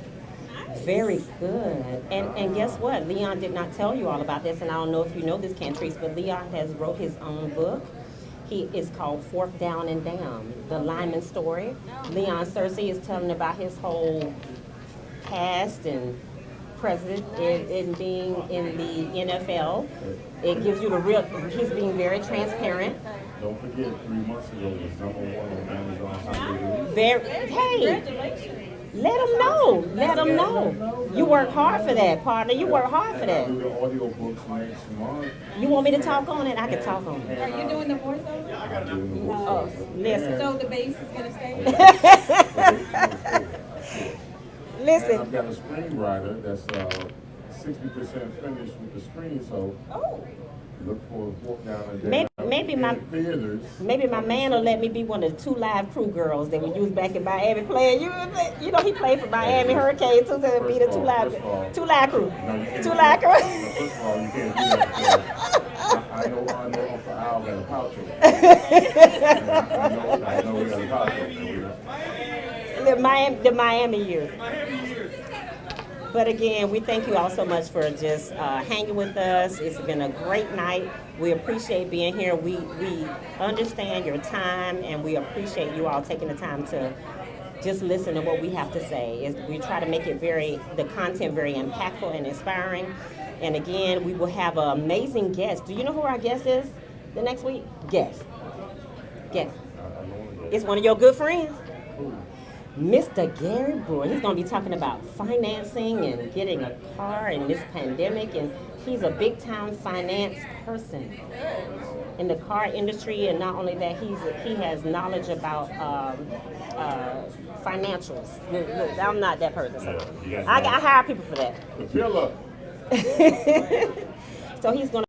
Very good. And guess what? Leon did not tell you all about this, and I don't know if you know this, Cantrice, but Leon has wrote his own book. He is called Fourth Down and Down, the Lyman story. Leon Cersei is telling about his whole past and present in being in the NFL. It gives you the real, he's being very transparent.
Don't forget, 3 months ago it was #1 on Amazon Hot Reviews.
Very, hey, let them know. Let them know. You work hard for that, partner. You work hard for
And I'll
that.
do the audio books next month.
You want me to talk on it? I can talk on it.
Are you doing the voiceover?
I'm doing the
Oh,
voiceover.
listen.
So the bass is gonna stay?
And
Listen.
I've got a screenwriter that's 60% finished with the screen, so
Oh,
look for a Fourth Down and Down.
Maybe my-
in theaters.
Maybe my man will let me be one of the 2 live crew girls that we used back in Miami playing. You know he played for Miami Hurricanes, so that'd be the
First of all-
2 live crew.
No, you can't
2
do
live
that.
crew.
No, first of all, you can't do that because I know Uncle Al got a pouch over there. I know we got a pouch over there.
The Miami years. But again, we thank you all so much for just hanging with us. It's been a great night. We appreciate being here. We understand your time, and we appreciate you all taking the time to just listen to what we have to say. We try to make it the content very impactful and inspiring. And again, we will have an amazing guest. Do you know who our guest is the next week? Guess. It's one of your good friends. Mr. Gary Brewer. He's going to be talking about financing and getting a car in this pandemic, and he's a big-time finance person in the car industry. And not only that, he has knowledge about financials. Look, I'm not that person. So
Yeah, you guys
I
know.
hire people for that.
The pillar.
So he's going to